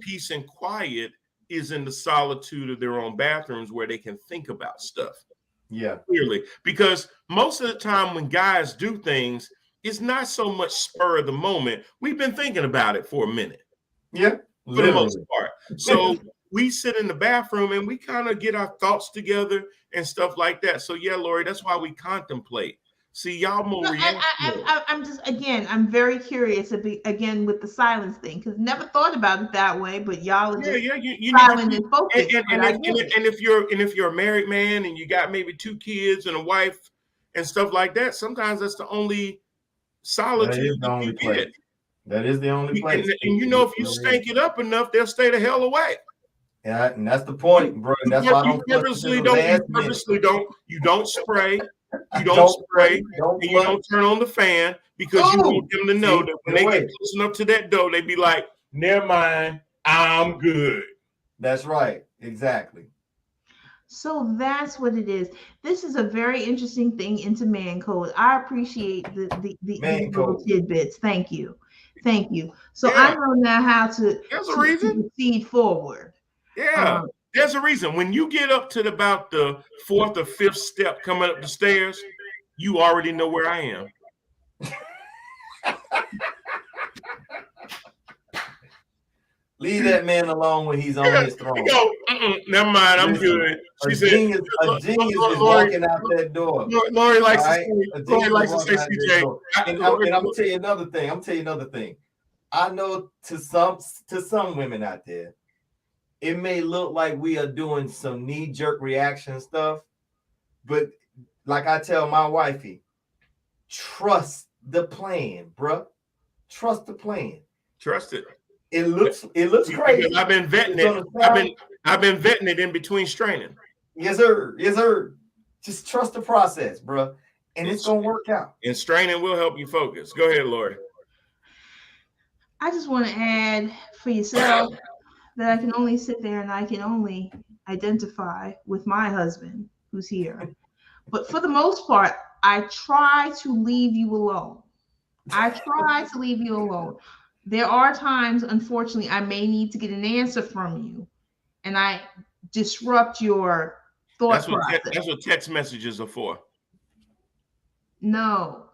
peace and quiet is in the solitude of their own bathrooms where they can think about stuff. Yeah. Clearly. Because most of the time when guys do things, it's not so much spur of the moment. We've been thinking about it for a minute. Yeah. For the most part. So we sit in the bathroom and we kind of get our thoughts together and stuff like that. So yeah, Lori, that's why we contemplate. See, y'all more I'm just, again, I'm very curious again with the silence thing, because never thought about it that way, but y'all are just silent and focused. And if you're a married man and you got maybe 2 kids and a wife and stuff like that, sometimes that's the only solitude you get. That is the only place. And you know, if you stank it up enough, they'll stay the hell away. Yeah, and that's the point, bro. And that's why I don't purposely don't. You don't spray. You don't spray. And you don't turn on the fan because you want them to know that when they get close enough to that door, they be like, "Never mind, I'm good." That's right. Exactly. So that's what it is. This is a very interesting thing into man code. I appreciate the little tidbits. Thank you. So I know now how to proceed forward. Yeah, there's a reason. When you get up to about the 4th or 5th step coming up the stairs, you already know where I am. Leave that man alone when he's on his throne. Never mind, I'm good. She said, a genius is walking out that door. Lori likes to say CJ. And I'm gonna tell you another thing. I know to some women out there, it may look like we are doing some knee-jerk reaction stuff, but like I tell my wifey, trust the plan, bruh. Trust the plan. Trust it. It looks crazy. I've been vetting it. I've been vetting it in between straining. Yes, sir. Yes, sir. Just trust the process, bro, and it's gonna work out. And straining will help you focus. Go ahead, Lori. I just want to add for yourself that I can only sit there and I can only identify with my husband who's here. But for the most part, I try to leave you alone. I try to leave you alone. There are times, unfortunately, I may need to get an answer from you, and I disrupt your thought process. That's what text messages are for. No.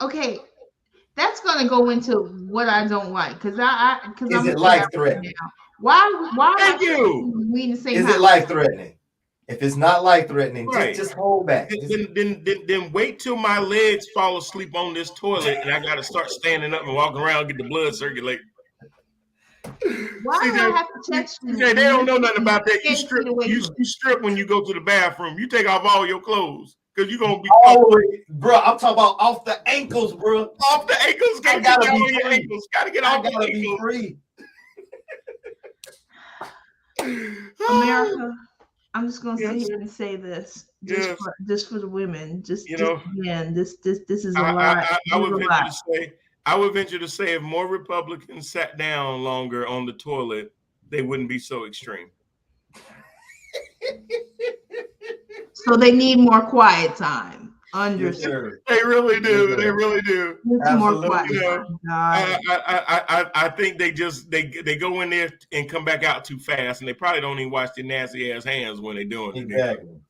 Okay, that's gonna go into what I don't like because is it life threatening? Why? Thank you. We the same. Is it life threatening? If it's not life threatening, right. just hold back. Then wait till my legs fall asleep on this toilet and I got to start standing up and walking around, get the blood circulating. Why do I have to text you? They don't know nothing about that. You strip when you go to the bathroom. You take off all your clothes because you're gonna be. Bro, I'm talking about off the ankles, bro. Off the ankles, gotta get your ankles. Gotta get off the ankles. Be free. America. I'm just gonna sit here and say this, just for the women. Just again, this is a lot. I would venture to say if more Republicans sat down longer on the toilet, they wouldn't be so extreme. So they need more quiet time. Understood. They really do. They really do. Absolutely. More quiet time. I think they go in there and come back out too fast, and they probably don't even wash their nasty ass hands when they're doing it. Exactly.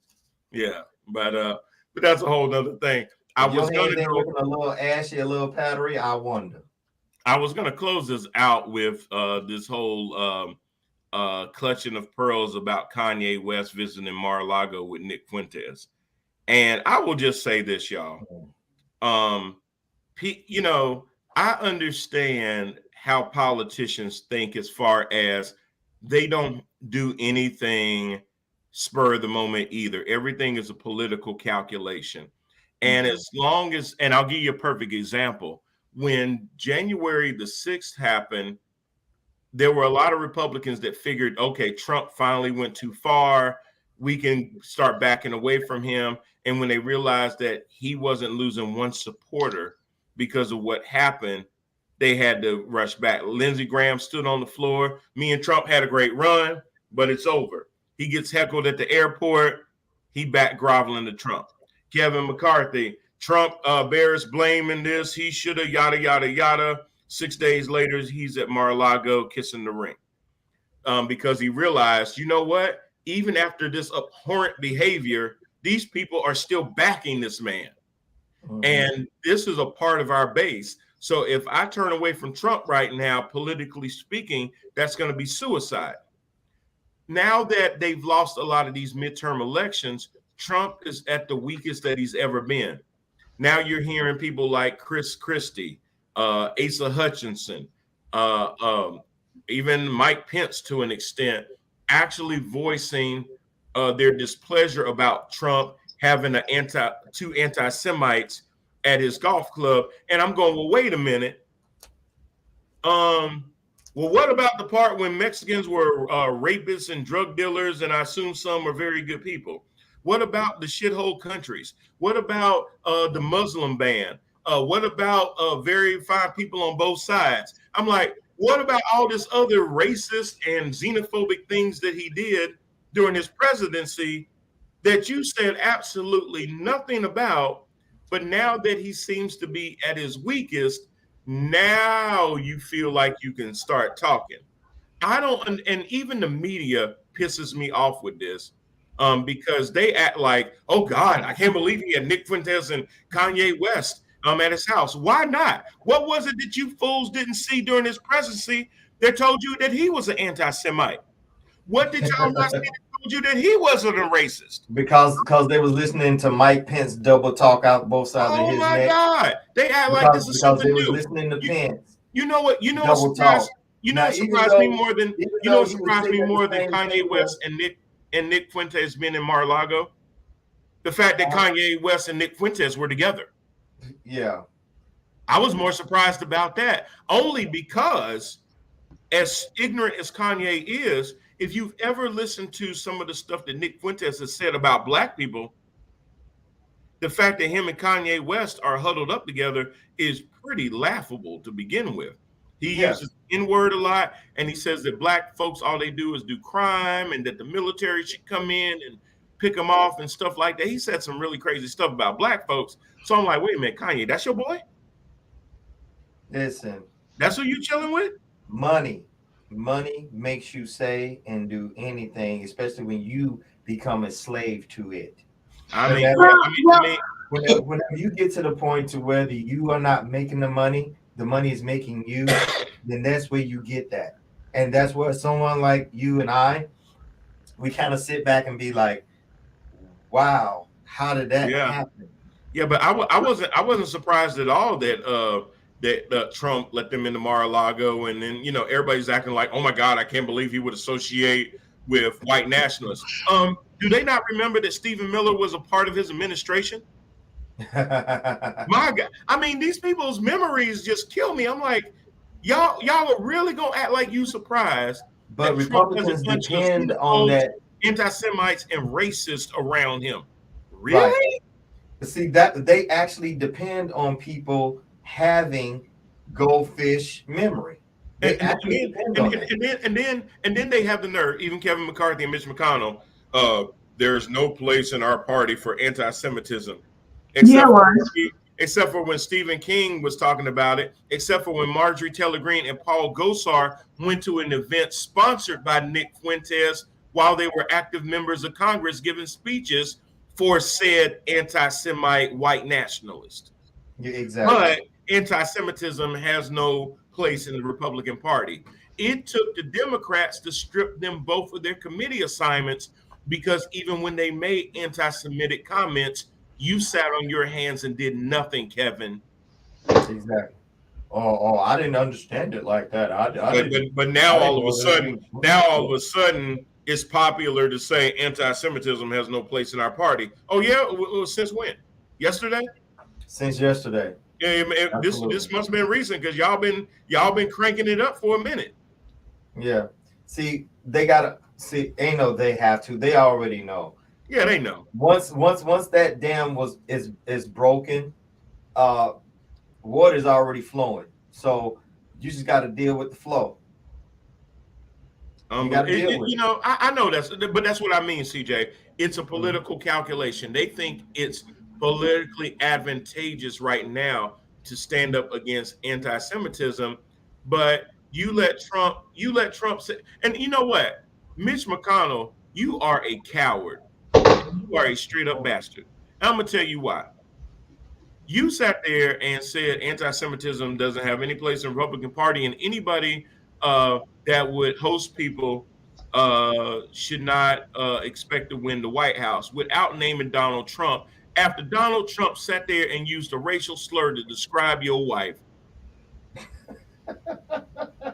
Yeah, but that's a whole other thing. I was going to looking a little ashy, a little powdery. I wonder. I was going to close this out with this whole clutching of pearls about Kanye West visiting Mar-a-Lago with Nick Fuentes. And I will just say this, y'all. I understand how politicians think as far as they don't do anything spur of the moment either. Everything is a political calculation. And as long as, and I'll give you a perfect example. When January the 6th happened, there were a lot of Republicans that figured, okay, Trump finally went too far. We can start backing away from him. And when they realized that he wasn't losing one supporter because of what happened, they had to rush back. Lindsey Graham stood on the floor. Me and Trump had a great run, but it's over. He gets heckled at the airport. He back groveling to Trump. Kevin McCarthy, Trump bears blame in this. He should have yada, yada, yada. 6 days later, he's at Mar-a-Lago kissing the ring because he realized, you know what? Even after this abhorrent behavior, these people are still backing this man. Mm-hmm. And this is a part of our base. So if I turn away from Trump right now, politically speaking, that's going to be suicide. Now that they've lost a lot of these midterm elections, Trump is at the weakest that he's ever been. Now you're hearing people like Chris Christie, Asa Hutchinson, even Mike Pence to an extent, actually voicing their displeasure about Trump having two anti-Semites at his golf club. And I'm going, well, wait a minute. Well, what about the part when Mexicans were rapists and drug dealers, and I assume some were very good people? What about the shithole countries? What about the Muslim ban? What about very fine people on both sides? I'm like, what about all this other racist and xenophobic things that he did during his presidency that you said absolutely nothing about? But now that he seems to be at his weakest, now you feel like you can start talking. And even the media pisses me off with this. Because they act like, oh God, I can't believe he had Nick Fuentes and Kanye West at his house. Why not? What was it that you fools didn't see during his presidency that told you that he was an anti-Semite? What did y'all not see that told you that he wasn't a racist? Because they was listening to Mike Pence double talk out both sides of his neck. Oh my God. They act like this is something new. Because they was listening to Pence. You know what surprised me more than Kanye West and Nick Fuentes being in Mar-a-Lago? The fact that Kanye West and Nick Fuentes were together. Yeah. I was more surprised about that, only because, as ignorant as Kanye is, if you've ever listened to some of the stuff that Nick Fuentes has said about black people, the fact that him and Kanye West are huddled up together is pretty laughable to begin with. He uses the N-word a lot, and he says that black folks, all they do is do crime, and that the military should come in and pick them off and stuff like that. He said some really crazy stuff about black folks. So I'm like, wait a minute, Kanye, that's your boy? Listen. That's who you chilling with? Money makes you say and do anything, especially when you become a slave to it. I mean, whenever you get to the point to whether you are not making the money is making you, then that's where you get that. And that's where someone like you and I, we kind of sit back and be like, wow, how did that happen? Yeah, but I wasn't surprised at all that Trump let them into Mar-a-Lago, and then everybody's acting like, oh my God, I can't believe he would associate with white nationalists. Do they not remember that Stephen Miller was a part of his administration? My God, I mean, these people's memories just kill me. I'm like, y'all are really gonna act like you surprised? But Republicans depend on that. Anti-Semites and racists around him. Really? Right. See, that they actually depend on people having goldfish memory. They actually depend on that. And then they have the nerve, even Kevin McCarthy and Mitch McConnell, there's no place in our party for anti-Semitism. Except for when Stephen King was talking about it, except for when Marjorie Taylor Greene and Paul Gosar went to an event sponsored by Nick Fuentes while they were active members of Congress giving speeches for said anti-Semite white nationalist. Yeah, exactly. But anti-Semitism has no place in the Republican Party. It took the Democrats to strip them both of their committee assignments, because even when they made anti-Semitic comments, you sat on your hands and did nothing, Kevin. Exactly. Oh, I didn't understand it like that. But now all of a sudden, it's popular to say anti-Semitism has no place in our party. Oh yeah, since when? Yesterday? Since yesterday. Yeah, this must have been recent, because y'all been cranking it up for a minute. Yeah. See, they gotta see. Ain't no they have to. They already know. Yeah, they know. Once that dam is broken, water's already flowing. So you just got to deal with the flow. I know that's what I mean, CJ. It's a political calculation. They think it's politically advantageous right now to stand up against anti-Semitism, but you let Trump say, and you know what, Mitch McConnell, you are a coward. You are a straight up bastard. I'm gonna tell you why. You sat there and said anti-Semitism doesn't have any place in the Republican Party, and anybody that would host people should not expect to win the White House, without naming Donald Trump. After Donald Trump sat there and used a racial slur to describe your wife,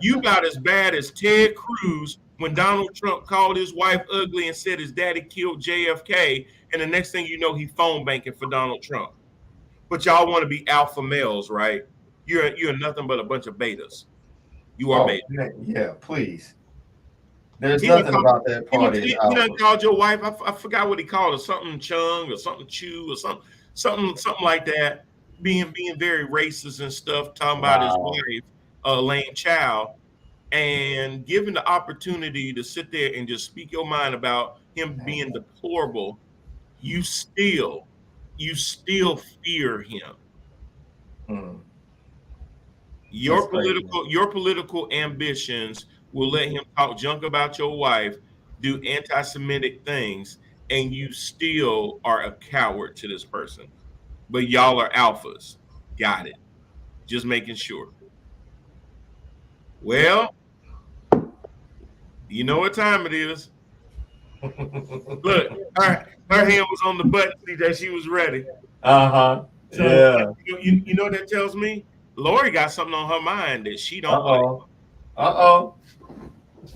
you got as bad as Ted Cruz when Donald Trump called his wife ugly and said his daddy killed JFK, and the next thing you know, he phone banking for Donald Trump. But y'all want to be alpha males, right? You're nothing but a bunch of betas. You are beta. Yeah, please. There's nothing about that party. He done called your wife. I forgot what he called her, something Chung or something Chu or something like that. Being very racist and stuff, talking about his wife, Elaine Chao, and given the opportunity to sit there and just speak your mind about him being deplorable, you still fear him. Your political ambitions will let him talk junk about your wife, do anti-Semitic things, and you still are a coward to this person. But y'all are alphas. Got it. Just making sure. Well, you know what time it is. Look, her hand was on the button, CJ. She was ready. So, yeah. You know what that tells me? Lori got something on her mind that she don't like.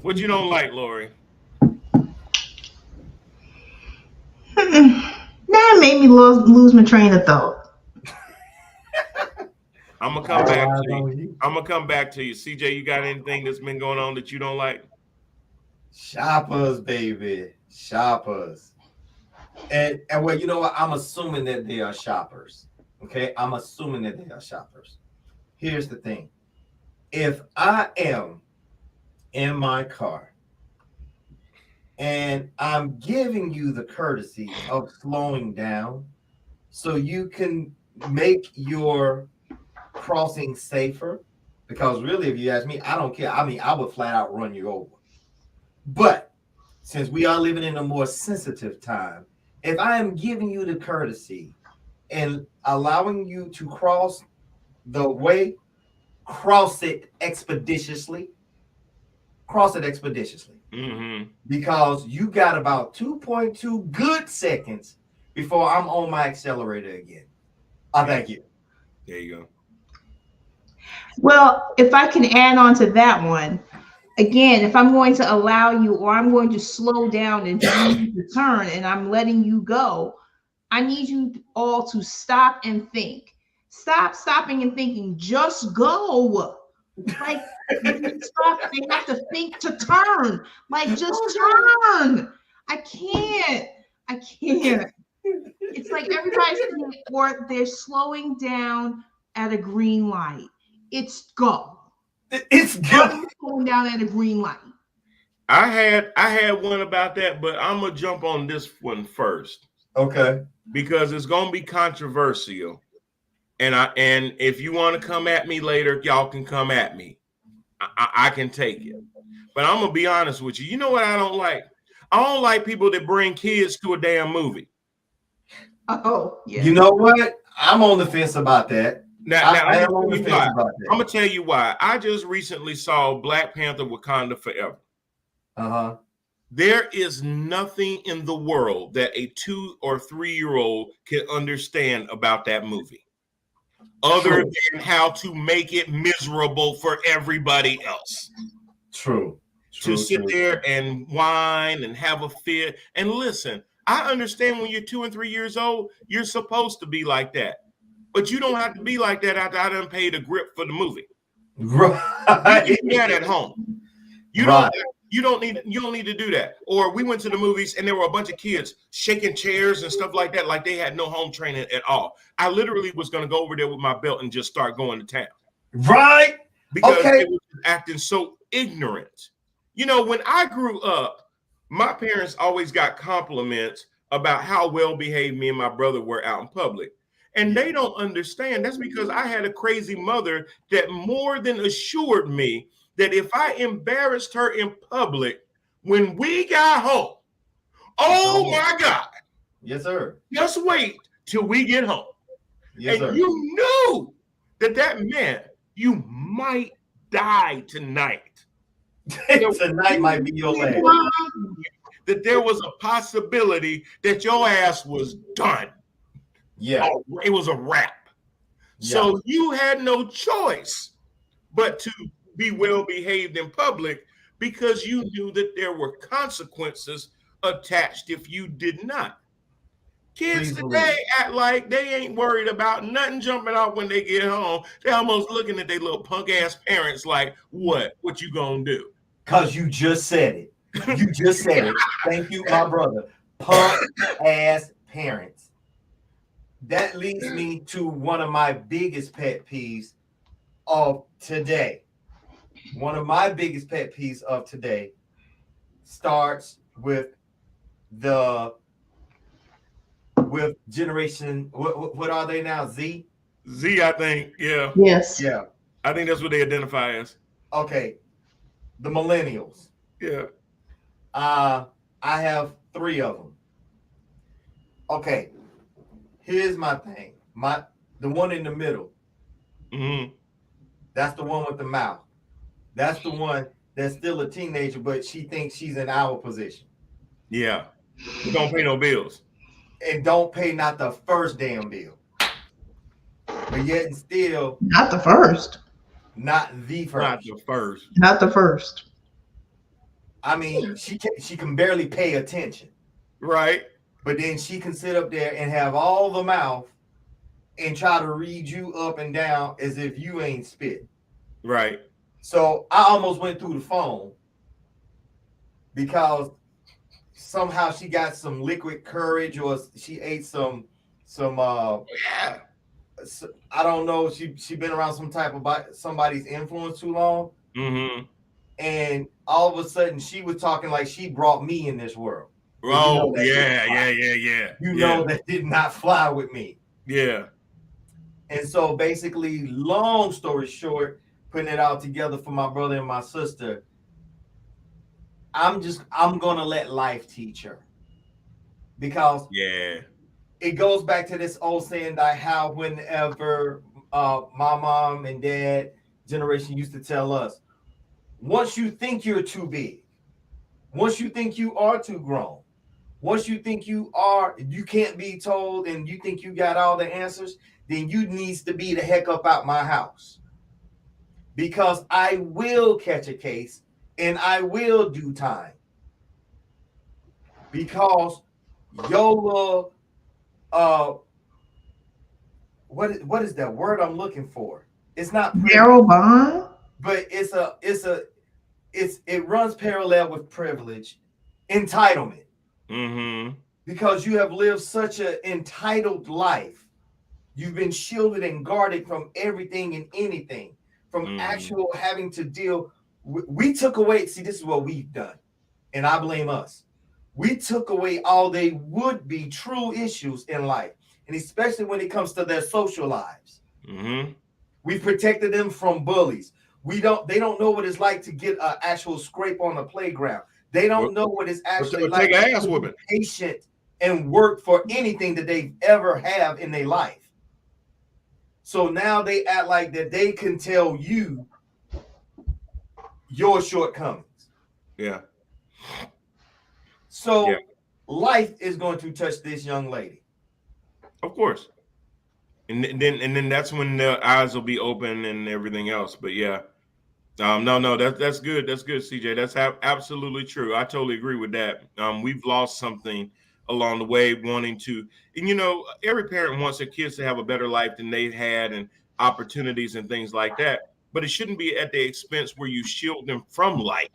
What you don't like, Lori? That made me lose my train of thought. I'm gonna come back to you. I'm gonna come back to you. CJ, you got anything that's been going on that you don't like? Shoppers, baby. Shoppers. And well, you know what? I'm assuming that they are shoppers. Okay. I'm assuming that they are shoppers. Here's the thing. If I am in my car and I'm giving you the courtesy of slowing down so you can make your crossing safer, because really, if you ask me, I don't care. I mean, I would flat out run you over. But since we are living in a more sensitive time, if I am giving you the courtesy and allowing you to cross the way, cross it expeditiously. Cross it expeditiously. Mm-hmm. Because you got about 2.2 good seconds before I'm on my accelerator again. Thank you. There you go. Well, if I can add on to that one, again, if I'm going to allow you or I'm going to slow down and turn and I'm letting you go, I need you all to stop and think. Stop stopping and thinking. Just go. Like, stop. They have to think to turn. Like, just turn. I can't. It's like everybody's thinking, or they're slowing down at a green light. It's go. It's go. Slowing down at a green light. I had one about that, but I'm gonna jump on this one first. Okay. Because it's gonna be controversial. And if you want to come at me later, y'all can come at me. I can take it. But I'm gonna be honest with you. You know what I don't like? I don't like people that bring kids to a damn movie. Oh, yeah. You know what? I'm on the fence about that. Now I'm gonna tell you why. I just recently saw Black Panther: Wakanda Forever. Uh-huh. There is nothing in the world that a 2 or 3-year-old can understand about that movie, other than how to make it miserable for everybody else. True. To sit there and whine and have a fit. And listen, I understand when you're 2 and 3 years old, you're supposed to be like that. But you don't have to be like that after I done paid a grip for the movie. Right. You can do that at home. You don't need to do that. Or we went to the movies and there were a bunch of kids shaking chairs and stuff like that, like they had no home training at all. I literally was going to go over there with my belt and just start going to town. Right. Because they were acting so ignorant. You know, when I grew up, my parents always got compliments about how well behaved me and my brother were out in public. And they don't understand. That's because I had a crazy mother that more than assured me that if I embarrassed her in public, when we got home, oh my God. Yes, sir. Just wait till we get home. Yes, and sir. You knew that meant you might die tonight. Tonight might be your last. That there was a possibility that your ass was done. Yeah. It was a wrap. Yeah. So you had no choice but to be well behaved in public because you knew that there were consequences attached if you did not. Kids today act like they ain't worried about nothing jumping out when they get home. They're almost looking at their little punk ass parents like, what you gonna do? Because you just said it. You just said it. Thank you, my brother. Punk ass parents. That leads me to one of my biggest pet peeves of today. One of my biggest pet peeves of today starts with generation. What are they now? Z, I think. Yeah. Yes. Yeah. I think that's what they identify as. Okay. The millennials. Yeah. I have 3 of them. Okay. Here's my thing. The one in the middle. Mm-hmm. That's the one with the mouth. That's the one that's still a teenager, but she thinks she's in our position. Yeah. You don't pay no bills. And don't pay not the first damn bill. But yet and still. Not the first. Not the first. Not the first. Not the first. I mean, she can barely pay attention. Right. But then she can sit up there and have all the mouth and try to read you up and down as if you ain't spit. Right. So I almost went through the phone because somehow she got some liquid courage, or she ate some Yeah. I don't know, she been around some type of somebody's influence too long. Mm-hmm. And all of a sudden she was talking like she brought me in this world. Oh, yeah. You know that did not fly with me. Yeah. And so basically, long story short, putting it all together for my brother and my sister, I'm gonna let life teach her. Because it goes back to this old saying that how whenever my mom and dad generation used to tell us, once you think you're too big, once you think you are too grown, once you think you can't be told and you think you got all the answers, then you needs to be the heck up out my house. Because I will catch a case and I will do time. Because YOLA, what is that word I'm looking for? It's not narrow bond, but it runs parallel with privilege, entitlement. Mm-hmm. Because you have lived such an entitled life. You've been shielded and guarded from everything and anything, from actual having to deal. We took away, see, this is what we've done, and I blame us. We took away all they would be true issues in life, and especially when it comes to their social lives. Mm-hmm. We protected them from bullies. They don't know what it's like to get an actual scrape on the playground. They don't know what it's actually like to be patient and work for anything that they ever have in their life. So now they act like that they can tell you your shortcomings. Yeah. So life is going to touch this young lady. Of course. And then that's when the eyes will be open and everything else. But yeah. No, that's good. That's good, CJ. That's absolutely true. I totally agree with that. We've lost something along the way, wanting to, and every parent wants their kids to have a better life than they've had and opportunities and things like that. But it shouldn't be at the expense where you shield them from life.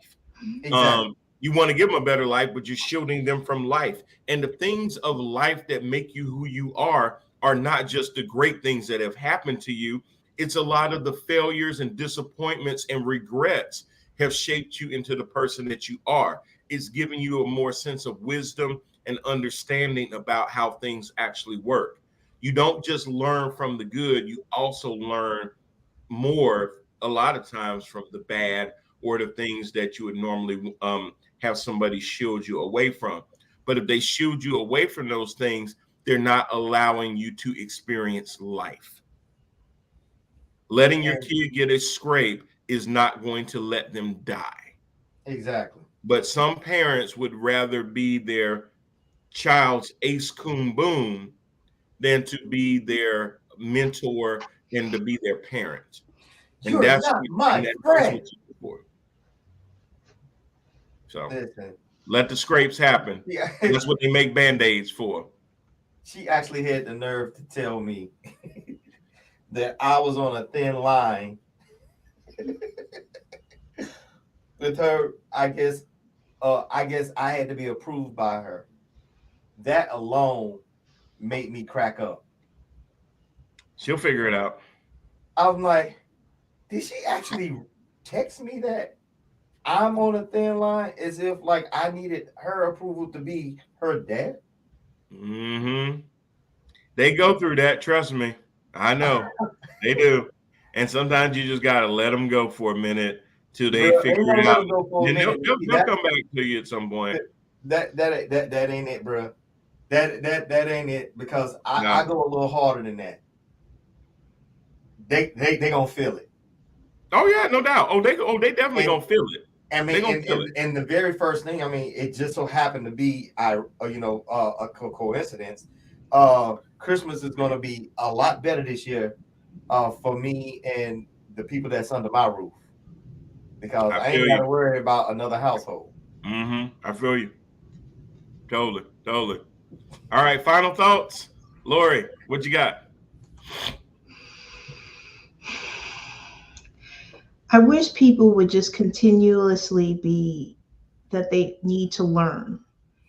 Exactly. You want to give them a better life, but you're shielding them from life. And the things of life that make you who you are not just the great things that have happened to you. It's a lot of the failures and disappointments and regrets have shaped you into the person that you are. It's giving you a more sense of wisdom and understanding about how things actually work. You don't just learn from the good, you also learn more a lot of times from the bad or the things that you would normally have somebody shield you away from. But if they shield you away from those things, they're not allowing you to experience life. Letting your kid get a scrape is not going to let them die. Exactly. But some parents would rather be their child's ace coon boom than to be their mentor and to be their parent. You're not my friend. So let the scrapes happen. Yeah. That's what they make Band-Aids for. She actually had the nerve to tell me that I was on a thin line with her. I guess I had to be approved by her. That alone made me crack up. She'll figure it out. I'm like, did she actually text me that I'm on a thin line as if like I needed her approval to be her dad? Mm-hmm. They go through that. Trust me. I know. They do. And sometimes you just got to let them go for a minute till they figure it out. And they'll come back to you at some point. That ain't it, bro. That ain't it, because I go a little harder than that. They gonna feel it. Oh yeah, no doubt. They definitely gonna feel it. I mean, and the very first thing, I mean, it just so happened to be a coincidence. Christmas is gonna be a lot better this year for me and the people that's under my roof, because I ain't got to worry about another household. Mm-hmm. I feel you. Totally. All right, final thoughts, Lori. What you got? I wish people would just continuously be that they need to learn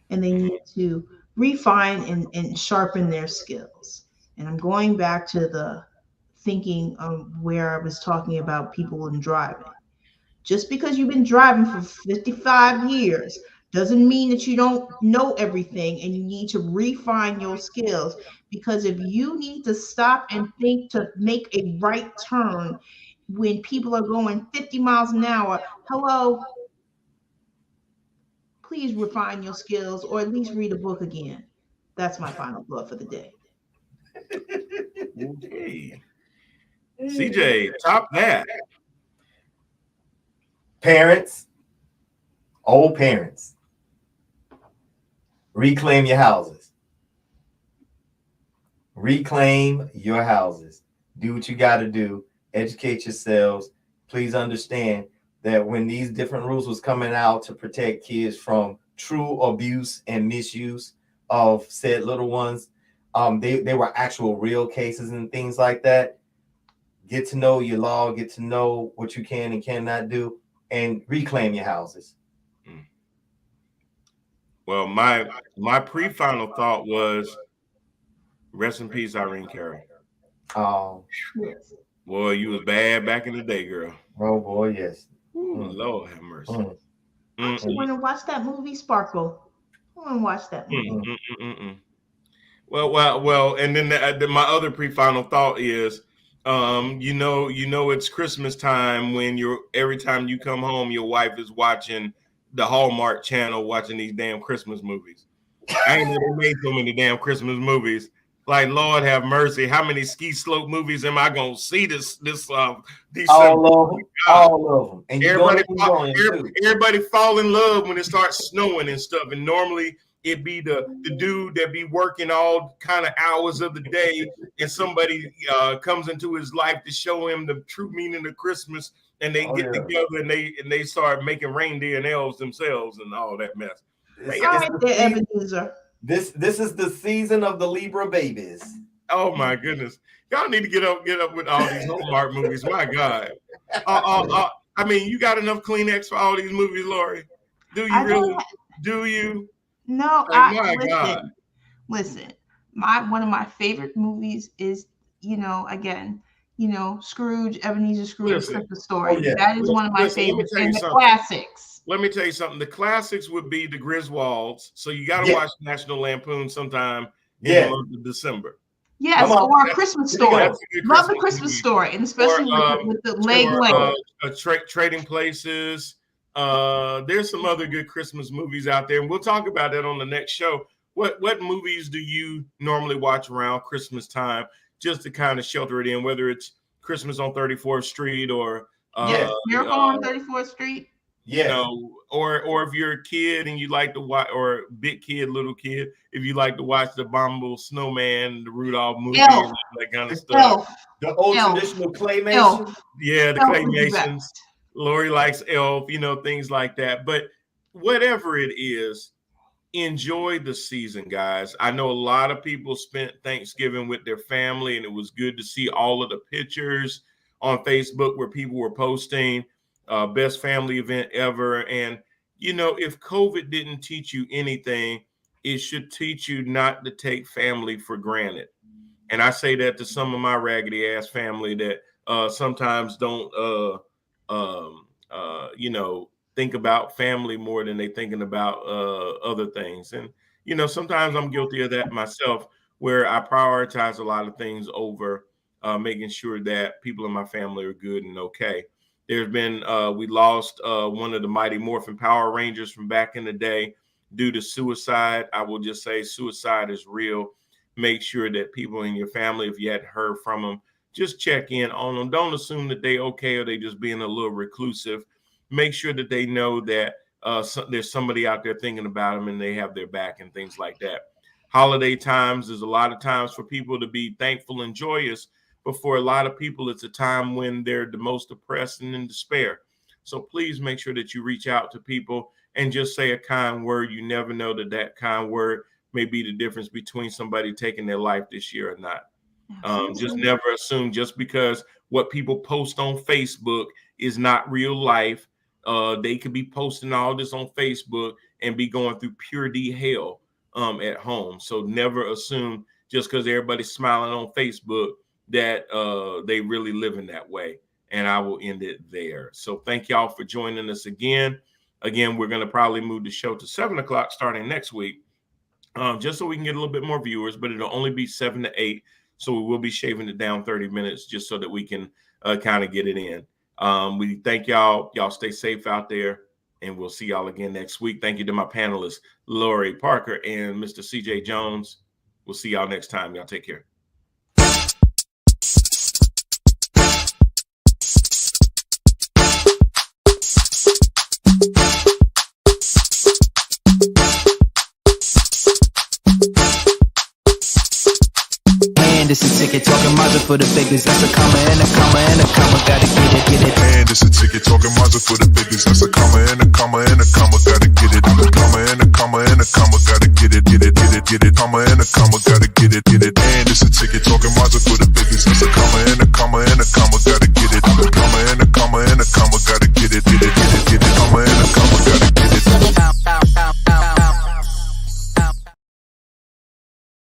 and they need to refine and sharpen their skills. And I'm going back to the thinking of where I was talking about people and driving. Just because you've been driving for 55 years doesn't mean that you don't know everything and you need to refine your skills. Because if you need to stop and think to make a right turn when people are going 50 miles an hour, hello, please refine your skills or at least read a book again. That's my final thought for the day. Okay. CJ, top that. Parents, old parents, reclaim your houses. Reclaim your houses. Do what you got to do. Educate yourselves. Please understand that when these different rules was coming out to protect kids from true abuse and misuse of said little ones, they were actual real cases and things like that. Get to know your law. Get to know what you can and cannot do. And reclaim your houses. Well, my pre-final thought was rest in peace, Irene Cara. Oh, Yes. Boy, you was bad back in the day, girl. oh boy, yes. Ooh, Lord have mercy. I actually want to watch that movie Sparkle. I want to watch that movie. Well, and then my other pre-final thought is, you know, it's Christmas time when every time you come home, your wife is watching the Hallmark Channel, watching these damn Christmas movies. I ain't never made so many damn Christmas movies. Like, Lord have mercy, how many ski slope movies am I gonna see this December? All of them. And everybody fall in love when it starts snowing and stuff. And normally it be the dude that be working all kind of hours of the day, and somebody comes into his life to show him the true meaning of Christmas, and they get together and they start making reindeer and elves themselves and all that mess. All right, there, Ebenezer. This is the season of the Libra babies. Oh my goodness, y'all need to get up with all these Hallmark movies. My God, I mean, you got enough Kleenex for all these movies, Lori? Do you really? Do you? No, God. Listen. One of my favorite movies is, Scrooge, Ebenezer Scrooge, Christmas Story. Oh, yeah. That is one of my favorites, and the classics. Let me tell you something. The classics would be the Griswolds. So you got to watch National Lampoon sometime in the month of December. Yes, or a Christmas Story. Love the Christmas Story, and especially with the leg. Trading Places. There's some other good Christmas movies out there, and we'll talk about that on the next show. What movies do you normally watch around Christmas time, just to kind of shelter it in, whether it's Christmas on 34th Street or Miracle on 34th Street? Yeah, or if you're a kid and you like to watch, or big kid, little kid, if you like to watch the Abominable Snowman, the Rudolph movie, and that kind of stuff. The old traditional claymation. Yeah, the claymations. Lori likes Elf, things like that. But whatever it is, enjoy the season, guys. I know a lot of people spent Thanksgiving with their family, and it was good to see all of the pictures on Facebook where people were posting best family event ever. And, if COVID didn't teach you anything, it should teach you not to take family for granted. And I say that to some of my raggedy ass family that sometimes don't, think about family more than they thinking about other things. And, sometimes I'm guilty of that myself, where I prioritize a lot of things over making sure that people in my family are good and okay. There's been, we lost one of the Mighty Morphin Power Rangers from back in the day due to suicide. I will just say suicide is real. Make sure that people in your family, if you hadn't heard from them, just check in on them. Don't assume that they okay or they just being a little reclusive. Make sure that they know that there's somebody out there thinking about them and they have their back and things like that. Holiday times is a lot of times for people to be thankful and joyous, but for a lot of people, it's a time when they're the most depressed and in despair. So please make sure that you reach out to people and just say a kind word. You never know that kind word may be the difference between somebody taking their life this year or not. Just never assume just because what people post on Facebook is not real life. They could be posting all this on Facebook and be going through pure D hell at home. So never assume just because everybody's smiling on Facebook that they really live in that way. And I will end it there. So thank y'all for joining us again. Again, we're going to probably move the show to 7 o'clock starting next week, just so we can get a little bit more viewers, but it'll only be 7 to 8. So we will be shaving it down 30 minutes just so that we can kind of get it in. We thank y'all. Y'all stay safe out there, and we'll see y'all again next week. Thank you to my panelists, Lori Parker and Mr. CJ Jones. We'll see y'all next time. Y'all take care. This is ticket talking Mazda for the biggest. That's a comma and a comma and a comma. Gotta get it. And it's a ticket talking Mazda for the biggest. That's a comma and a comma and a comma. Gotta get it. I'm a comma and a comma and a comma. Gotta get it. Comma and a comma. Gotta get it.